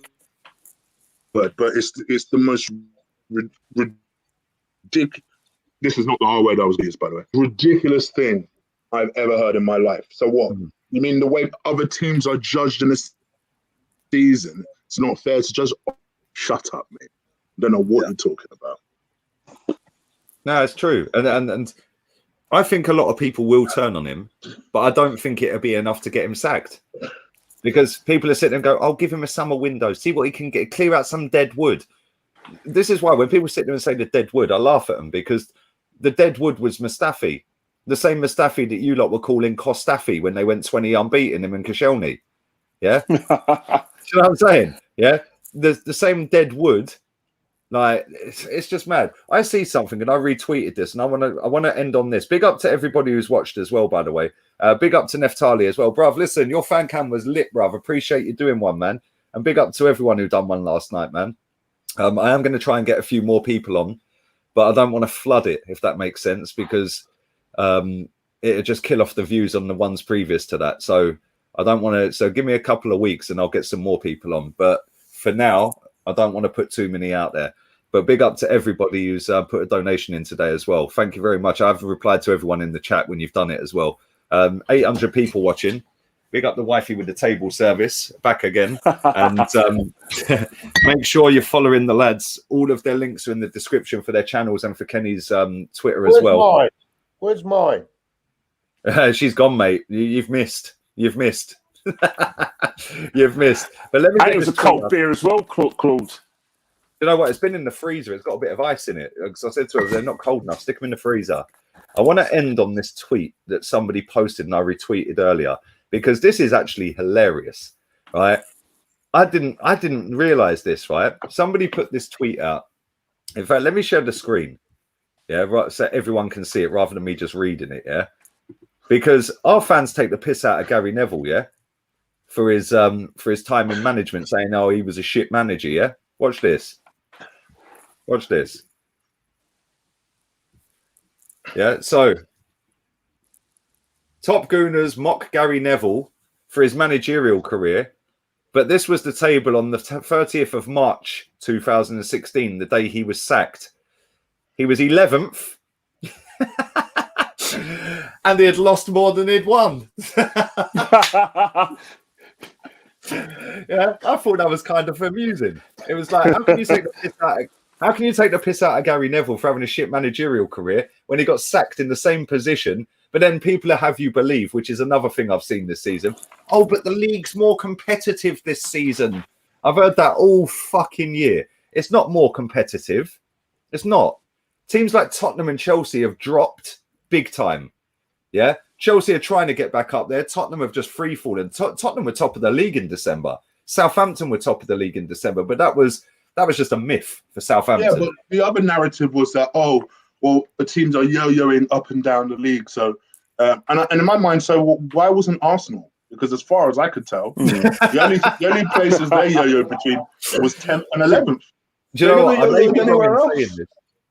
Speaker 3: but it's the most ridiculous. This is not the R word I was used, by the way. Ridiculous thing I've ever heard in my life. So what? You mean the way other teams are judged in a season? It's not fair to judge. Shut up, mate. I don't know what you're talking about.
Speaker 1: No, it's true. And I think a lot of people will turn on him, but I don't think it'll be enough to get him sacked. Because people are sitting and go, "I'll give him a summer window, see what he can get, clear out some dead wood." This is why when people sit there and say the dead wood, I laugh at them because the dead wood was Mustafi. The same Mustafi that you lot were calling Kostafi when they went 20 unbeaten, him and Koscielny. Yeah? Do you know what I'm saying? Yeah? The same dead wood. Like, it's just mad. I see something and I retweeted this and I want to end on this. Big up to everybody who's watched as well, by the way. Big up to Neftali as well. Bruv, listen, your fan cam was lit, bruv. Appreciate you doing one, man. And big up to everyone who done one last night, man. I am going to try and get a few more people on, but I don't want to flood it, if that makes sense, because it'll just kill off the views on the ones previous to that. So I don't want to. So give me a couple of weeks and I'll get some more people on. But for now, I don't want to put too many out there. But big up to everybody who's put a donation in today as well. Thank you very much. I've replied to everyone in the chat when you've done it as well. 800 people watching. Big up the wifey with the table service, back again. And make sure you're following the lads. All of their links are in the description for their channels and for Kenny's Twitter as well.
Speaker 2: Where's mine?
Speaker 1: She's gone, mate. You've missed. You've missed. You've missed. But let me.
Speaker 4: And it was a cold beer as well, Claude.
Speaker 1: You know what? It's been in the freezer. It's got a bit of ice in it. Because I said to her, they're not cold enough. Stick them in the freezer. I want to end on this tweet that somebody posted and I retweeted earlier, because this is actually hilarious, right? I didn't realize this, right? Somebody put this tweet out. In fact, let me share the screen. Yeah, right, so everyone can see it rather than me just reading it, yeah? Because our fans take the piss out of Gary Neville, yeah? For his time in management, saying, "Oh, he was a shit manager," yeah? Watch this. Watch this. Yeah, so top Gooners mock Gary Neville for his managerial career, but this was the table on the 30th of March 2016, the day he was sacked. He was 11th, and he had lost more than he'd won. Yeah, I thought that was kind of amusing. It was like, how can you take the piss out of Gary Neville for having a shit managerial career when he got sacked in the same position? But then people have you believe, which is another thing I've seen this season. Oh, but the league's more competitive this season. I've heard that all fucking year. It's not more competitive. It's not. Teams like Tottenham and Chelsea have dropped big time. Yeah, Chelsea are trying to get back up there. Tottenham have just free fallen. Tottenham were top of the league in December. Southampton were top of the league in December, but that was just a myth for Southampton.
Speaker 3: Yeah, but the other narrative was that the teams are yo-yoing up and down the league. So, and in my mind, why wasn't Arsenal? Because as far as I could tell, the only places they yo-yoed between was 10th and 11th.
Speaker 1: Do you know what?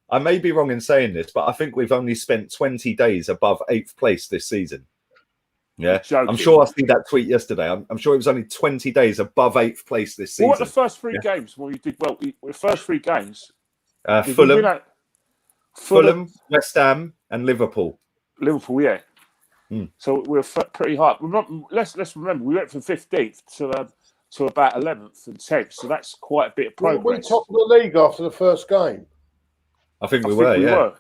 Speaker 1: I may be wrong in saying this, but I think we've only spent 20 days above 8th place this season. Yeah,
Speaker 4: Joking.
Speaker 1: I'm sure I see that tweet yesterday. I'm sure it was only 20 days above 8th place this season.
Speaker 4: What the first three games? Well, you did well. The first 3 games.
Speaker 1: Fulham, West Ham, and Liverpool.
Speaker 4: Liverpool, yeah. So we're pretty high. Let's remember, we went from 15th to about 11th and 10th. So that's quite a bit of progress.
Speaker 2: We're top of the league after the first game.
Speaker 1: I think we were.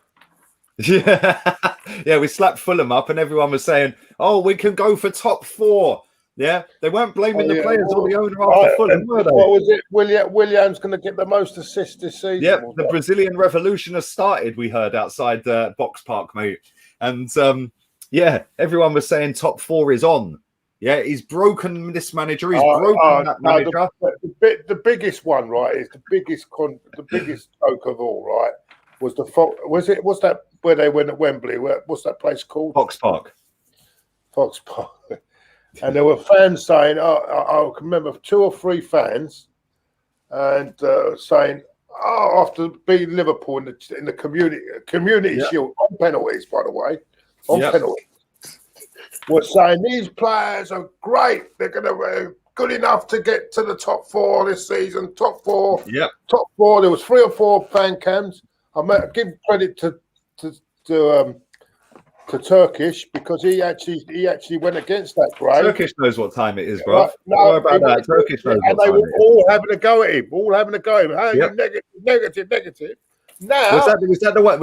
Speaker 1: Yeah, we slapped Fulham up, and everyone was saying, "Oh, we can go for top 4." Yeah, they weren't blaming the players or the owner after Fulham, were they?
Speaker 2: What was it? William's going to get the most assists this season.
Speaker 1: Yeah, the Brazilian Revolution has started. We heard outside the Box Park, mate, and everyone was saying top 4 is on. Yeah, he's broken this manager. He's broken that manager.
Speaker 2: The biggest one, right, is the biggest joke of all, right? What's that where they went at Wembley? What's that place called?
Speaker 1: Fox Park.
Speaker 2: And there were fans saying, I can remember 2 or 3 fans, and saying, after beating Liverpool in the community shield on penalties, by the way, penalties, were saying these players are great. They're going to be good enough to get to the top 4 this season. Top 4.
Speaker 1: Yeah.
Speaker 2: Top 4. There was 3 or 4 fan cams. I might give credit to Turkish, because he actually went against that grade.
Speaker 1: Turkish knows what time it is, bro. Right? Don't worry about that. Turkish knows what time it is. And they were
Speaker 2: all having a go at him. How you negative. Now
Speaker 1: was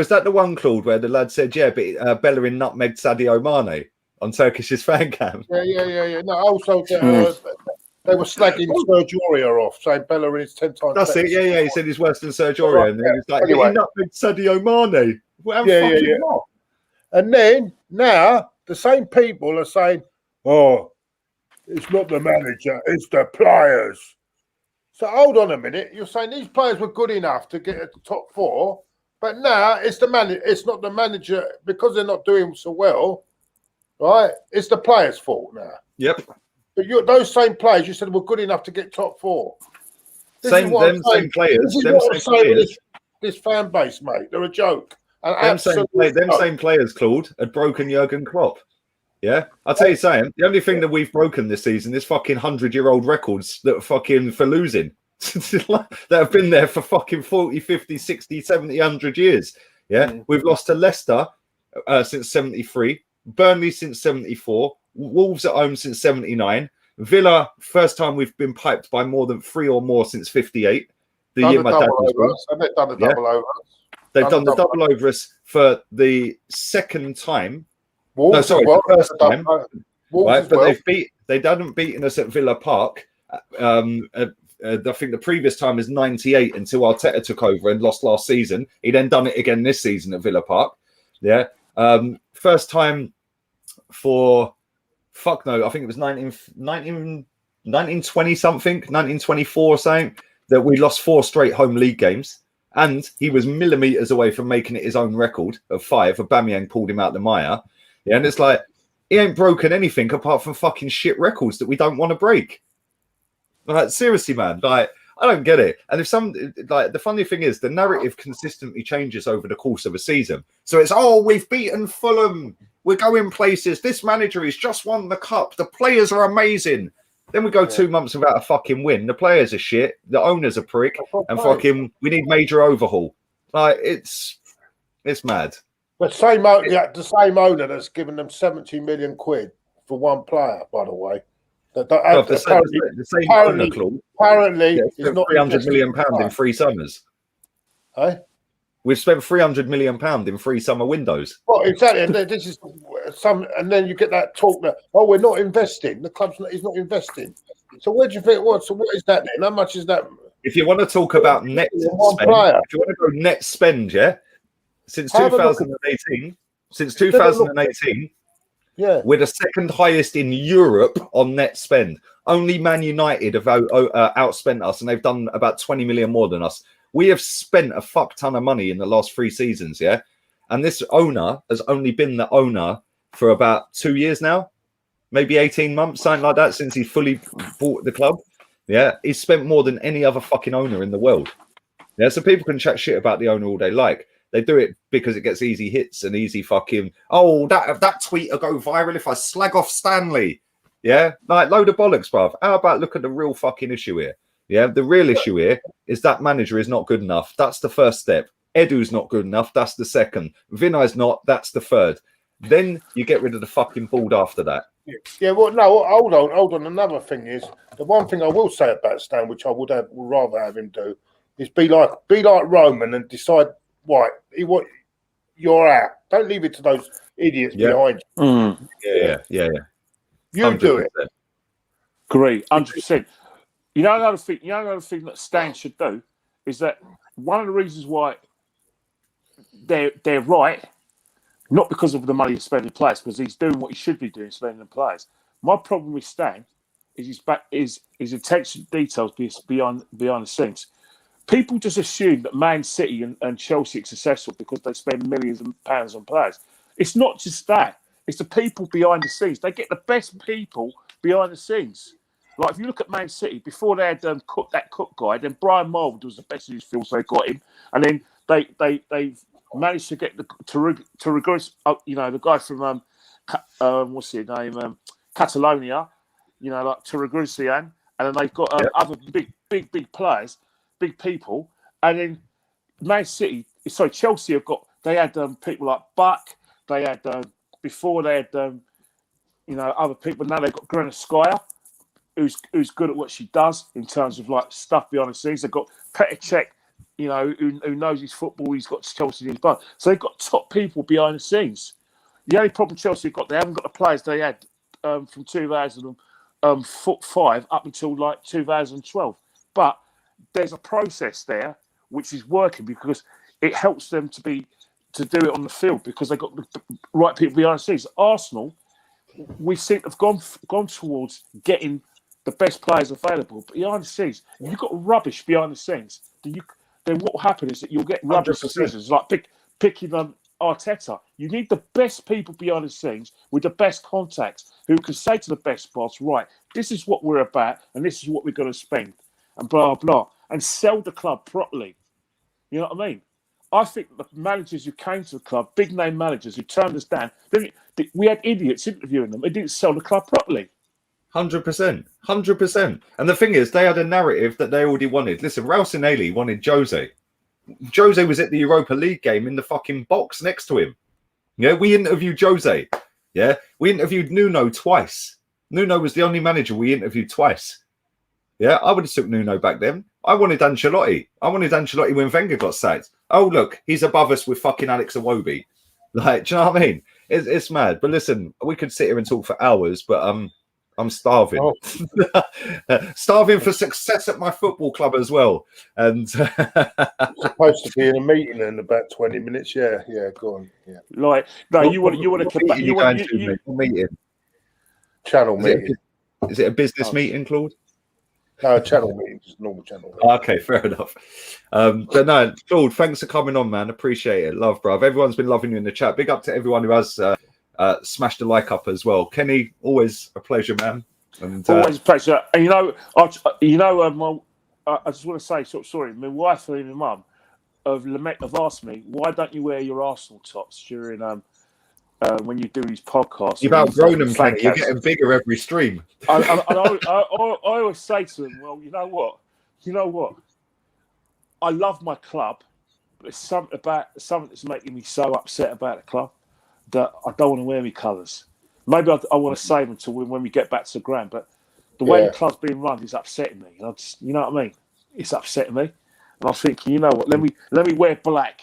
Speaker 1: that the one, Claude, where the lad said, but Bellerin nutmegged Sadio Mane on Turkish's fan cam?
Speaker 2: Yeah. No, also they were slagging Sergio Aurier off, saying Bellerin is 10 times.
Speaker 1: That's it. Yeah. He said he's worse than Sergio Aurier, and then he was like, anyway. He nutmegged Sadio Mane. What?
Speaker 2: And then now the same people are saying, it's not the manager, it's the players. So hold on a minute. You're saying these players were good enough to get at the top 4, but now it's the manager. It's not the manager, because they're not doing so well, right? It's the players' fault now.
Speaker 1: Yep.
Speaker 2: But those same players you said were good enough to get top 4.
Speaker 1: Same players.
Speaker 2: This fan base, mate. They're a joke.
Speaker 1: Them same players, Claude, had broken Jurgen Klopp. Yeah, I'll tell you something. The only thing that we've broken this season is fucking 100-year-old records that are fucking for losing. That have been there for fucking 40, 50, 60, 70, 100 years. Yeah, we've lost to Leicester since 73, Burnley since 74, Wolves at home since 79, Villa, first time we've been piped by more than 3 or more since 58. The year my dad was born.
Speaker 2: And they've done the double over.
Speaker 1: They've done the double over us for the second time.
Speaker 2: Wolves
Speaker 1: the first time. Right, but
Speaker 2: well.
Speaker 1: they hadn't beaten us at Villa Park. I think the previous time was 98 until Arteta took over and lost last season. He then done it again this season at Villa Park. Yeah. First time for I think it was 1920 something, 1924 or something, that we lost 4 straight home league games. And he was millimeters away from making it his own record of 5. Aubameyang pulled him out the mire. Yeah, and it's like, he ain't broken anything apart from fucking shit records that we don't want to break. Like, seriously, man. Like, I don't get it. And the funny thing is, the narrative consistently changes over the course of a season. So it's, we've beaten Fulham. We're going places. This manager has just won the cup. The players are amazing. Then we go 2 months without a fucking win. The players are shit. The owner's a prick. And fucking, we need major overhaul. Like, it's mad.
Speaker 2: The same owner that's given them 70 million quid for one player, by the way.
Speaker 1: The same owner, Claude.
Speaker 2: Apparently,
Speaker 1: it's not £300 million in 3 summers.
Speaker 2: Hey?
Speaker 1: We've spent £300 million in 3 summer windows.
Speaker 2: Well, exactly. And this is and then you get that talk that, we're not investing. The club's is not investing. So where do you think? What is that then? How much is that?
Speaker 1: If you want to talk about net spend, if you want to go net spend, since 2018, Since 2018,
Speaker 2: Yeah.
Speaker 1: we're the second highest in Europe on net spend. Only Man United have outspent us, and they've done about 20 million more than us. We have spent a fuck ton of money in the last 3 seasons, yeah? And this owner has only been the owner for about 2 years now, maybe 18 months, something like that, since he fully bought the club. Yeah, he's spent more than any other fucking owner in the world. Yeah, so people can chat shit about the owner all they like. They do it because it gets easy hits and easy fucking, oh, that tweet will go viral if I slag off Stanley. Yeah, like load of bollocks, bruv. How about look at the real fucking issue here? Yeah, the real issue here is that manager is not good enough. That's the first step. Edu's not good enough. That's the second. Vinay's not. That's the third. Then you get rid of the fucking board after that.
Speaker 2: Yeah, well, no, hold on. Another thing is, the one thing I will say about Stan, which I would rather have him do, is be like Roman and decide, right, you're out. Don't leave it to those idiots behind you.
Speaker 4: Mm.
Speaker 1: Yeah.
Speaker 2: You
Speaker 1: 100%.
Speaker 2: do it.
Speaker 4: Agree, 100%. You know another thing that Stan should do is that one of the reasons why they're right, not because of the money he's spending players, because he's doing what he should be doing, spending the players. My problem with Stan is his attention to details behind the scenes. People just assume that Man City and Chelsea are successful because they spend millions of pounds on players. It's not just that. It's the people behind the scenes. They get the best people behind the scenes. Like if you look at Man City, before they had that Cook guy, then Brian Mould was the best in his field, so they got him. And then they managed to get the guy from what's his name, Catalonia, like Turagrusian, and then they've got other big players, big people, and then Chelsea they had people like Buck, they had before they had other people. Now they've got Granskaya, who's good at what she does in terms of like stuff behind the scenes. They've got Petr Cech, who knows his football. He's got Chelsea in his blood. So they've got top people behind the scenes. The only problem Chelsea have got, they haven't got the players they had from 2005 up until like 2012. But there's a process there which is working because it helps them to do it on the field because they've got the right people behind the scenes. Arsenal, we seem to have gone towards getting the best players available, but behind the scenes, if you've got rubbish behind the scenes, then what will happen is that you'll get rubbish
Speaker 1: 100%.
Speaker 4: decisions, like picking Arteta. You need the best people behind the scenes with the best contacts who can say to the best boss, right, this is what we're about and this is what we're going to spend and blah, blah, and sell the club properly. You know what I mean? I think the managers who came to the club, big name managers who turned us down, we had idiots interviewing them. They didn't sell the club properly.
Speaker 1: 100%. And the thing is, they had a narrative that they already wanted. Listen, Ralston wanted Jose. Jose was at the Europa League game in the fucking box next to him. Yeah, we interviewed Jose. Yeah, we interviewed Nuno twice. Nuno was the only manager we interviewed twice. Yeah, I would have took Nuno back then. I wanted Ancelotti. I wanted Ancelotti when Wenger got sacked. Oh, look, he's above us with fucking Alex Iwobi. Like, do you know what I mean? It's mad. But listen, we could sit here and talk for hours, but I'm starving.
Speaker 2: Oh.
Speaker 1: Starving for success at my football club as well. And
Speaker 2: Supposed to be in a meeting in about 20 minutes. Yeah, go on. Yeah.
Speaker 4: Like, no, you want to come back.
Speaker 1: Meeting.
Speaker 2: Channel meeting.
Speaker 1: Is it a business meeting, Claude?
Speaker 2: No, channel meeting, just normal channel meeting.
Speaker 1: Okay, fair enough. But no, Claude, thanks for coming on, man. Appreciate it. Love, bruv. Everyone's been loving you in the chat. Big up to everyone who has smashed the like up as well. Kenny, always a pleasure, man. And
Speaker 4: always a pleasure. And I just want to say, sorry, my wife and my mum have asked me, why don't you wear your Arsenal tops during when you do these podcasts?
Speaker 1: You've outgrown them, Kenny. You're getting bigger every stream.
Speaker 4: I always say to them, well, you know what? I love my club, but there's something that's making me so upset about the club that I don't want to wear my colours. Maybe I want to save them until when we get back to the ground, but the way the club's being run is upsetting me. You know what I mean? It's upsetting me. And I'm thinking, you know what? Let me wear black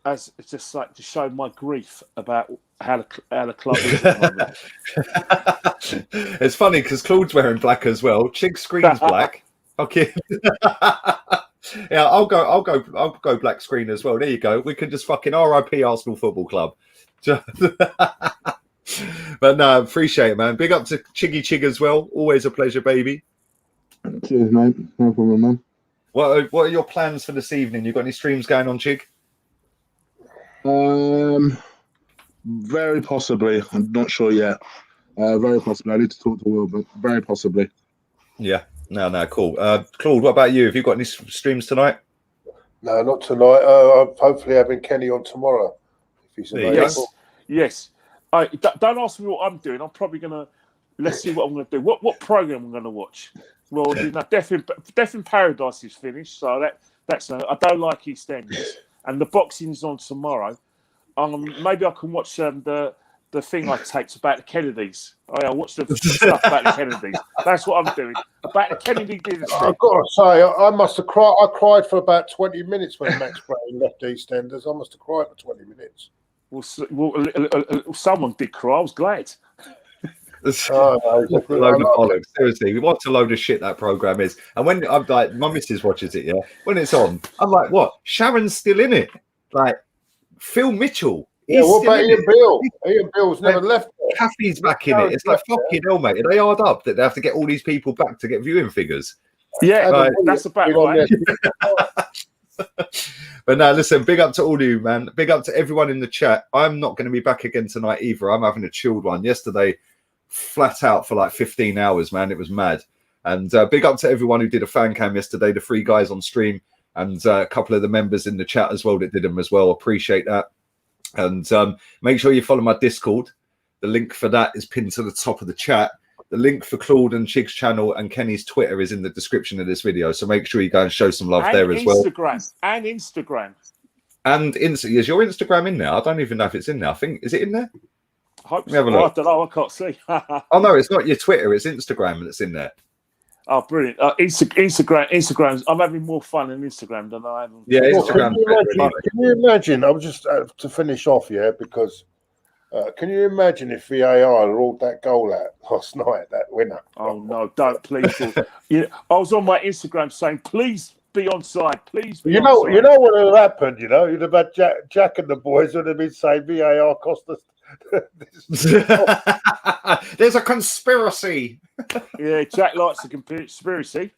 Speaker 4: as it's just like to show my grief about how the club is at the moment.
Speaker 1: It's funny because Claude's wearing black as well. Chig's screen's black. Okay. Yeah, I'll go black screen as well. There you go. We can just fucking RIP Arsenal Football Club. But no, appreciate it, man. Big up to Chiggy Chig as well. Always a pleasure, baby.
Speaker 3: Cheers, mate. No problem, man.
Speaker 1: What are your plans for this evening? You got any streams going on, Chig?
Speaker 3: Very possibly. I'm not sure yet. Very possibly. I need to talk to Will, but very possibly.
Speaker 1: Yeah. No, cool. Claude, what about you? Have you got any streams tonight?
Speaker 2: No, not tonight. I'm hopefully having Kenny on tomorrow. If he's available.
Speaker 4: Yes. Don't ask me what I'm doing. I'm probably going to... Let's see what I'm going to do. What program I'm going to watch? Well, Death in Paradise is finished, so that's... I don't like EastEnders. And the boxing's on tomorrow. Maybe I can watch the thing I taped about the Kennedys. I watched the stuff about the Kennedys. That's what I'm doing. About the Kennedy dynasty.
Speaker 2: I've got to say, I must have cried. I cried for about 20 minutes when Max Brown left EastEnders. I must have cried for 20 minutes.
Speaker 4: Well, someone did cry. I was glad.
Speaker 1: Seriously, what a load of shit that program is. And when I'm like, my missus watches it, yeah. When it's on, I'm like, what? Sharon's still in it. Like Phil Mitchell.
Speaker 2: Yeah, what about Ian Bill? Ian Bill's never left.
Speaker 1: Kathy's back in it. It's like fucking hell, mate. Are they hard up that they have to get all these people back to get viewing figures?
Speaker 4: Yeah, that's about right.
Speaker 1: But no, listen, big up to all of you, man. Big up to everyone in the chat. I'm not going to be back again tonight either. I'm having a chilled one. Yesterday, flat out for like 15 hours, man. It was mad. And big up to everyone who did a fan cam yesterday, the 3 guys on stream, and a couple of the members in the chat as well that did them as well. Appreciate that. And make sure you follow my Discord. The link for that is pinned to the top of the chat. The link for Claude and Chig's channel and Kenny's Twitter is in the description of this video. So make sure you go and show some love there as well.
Speaker 4: And Instagram.
Speaker 1: And is your Instagram in there? I don't even know if it's in there. I think, is it in there?
Speaker 4: I hope so.
Speaker 1: Have a look.
Speaker 4: I don't know. I can't see.
Speaker 1: Oh, no, it's not your Twitter. It's Instagram that's in there.
Speaker 4: Oh, brilliant. Instagram. I'm having more fun on Instagram than I am.
Speaker 1: Yeah, Instagram.
Speaker 2: Can you imagine? I was just to finish off, yeah, because can you imagine if VAR rolled that goal out last night, that winner?
Speaker 4: Oh, no, don't, please. I was on my Instagram saying, please be onside, please be onside.
Speaker 2: You know what would have happened, you'd have had Jack and the boys would have been saying VAR cost us.
Speaker 1: There's a conspiracy.
Speaker 4: Yeah, Jack likes a conspiracy.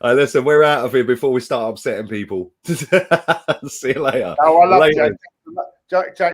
Speaker 1: Listen, we're out of here before we start upsetting people. See you later.
Speaker 2: Oh, I love Jack. Jack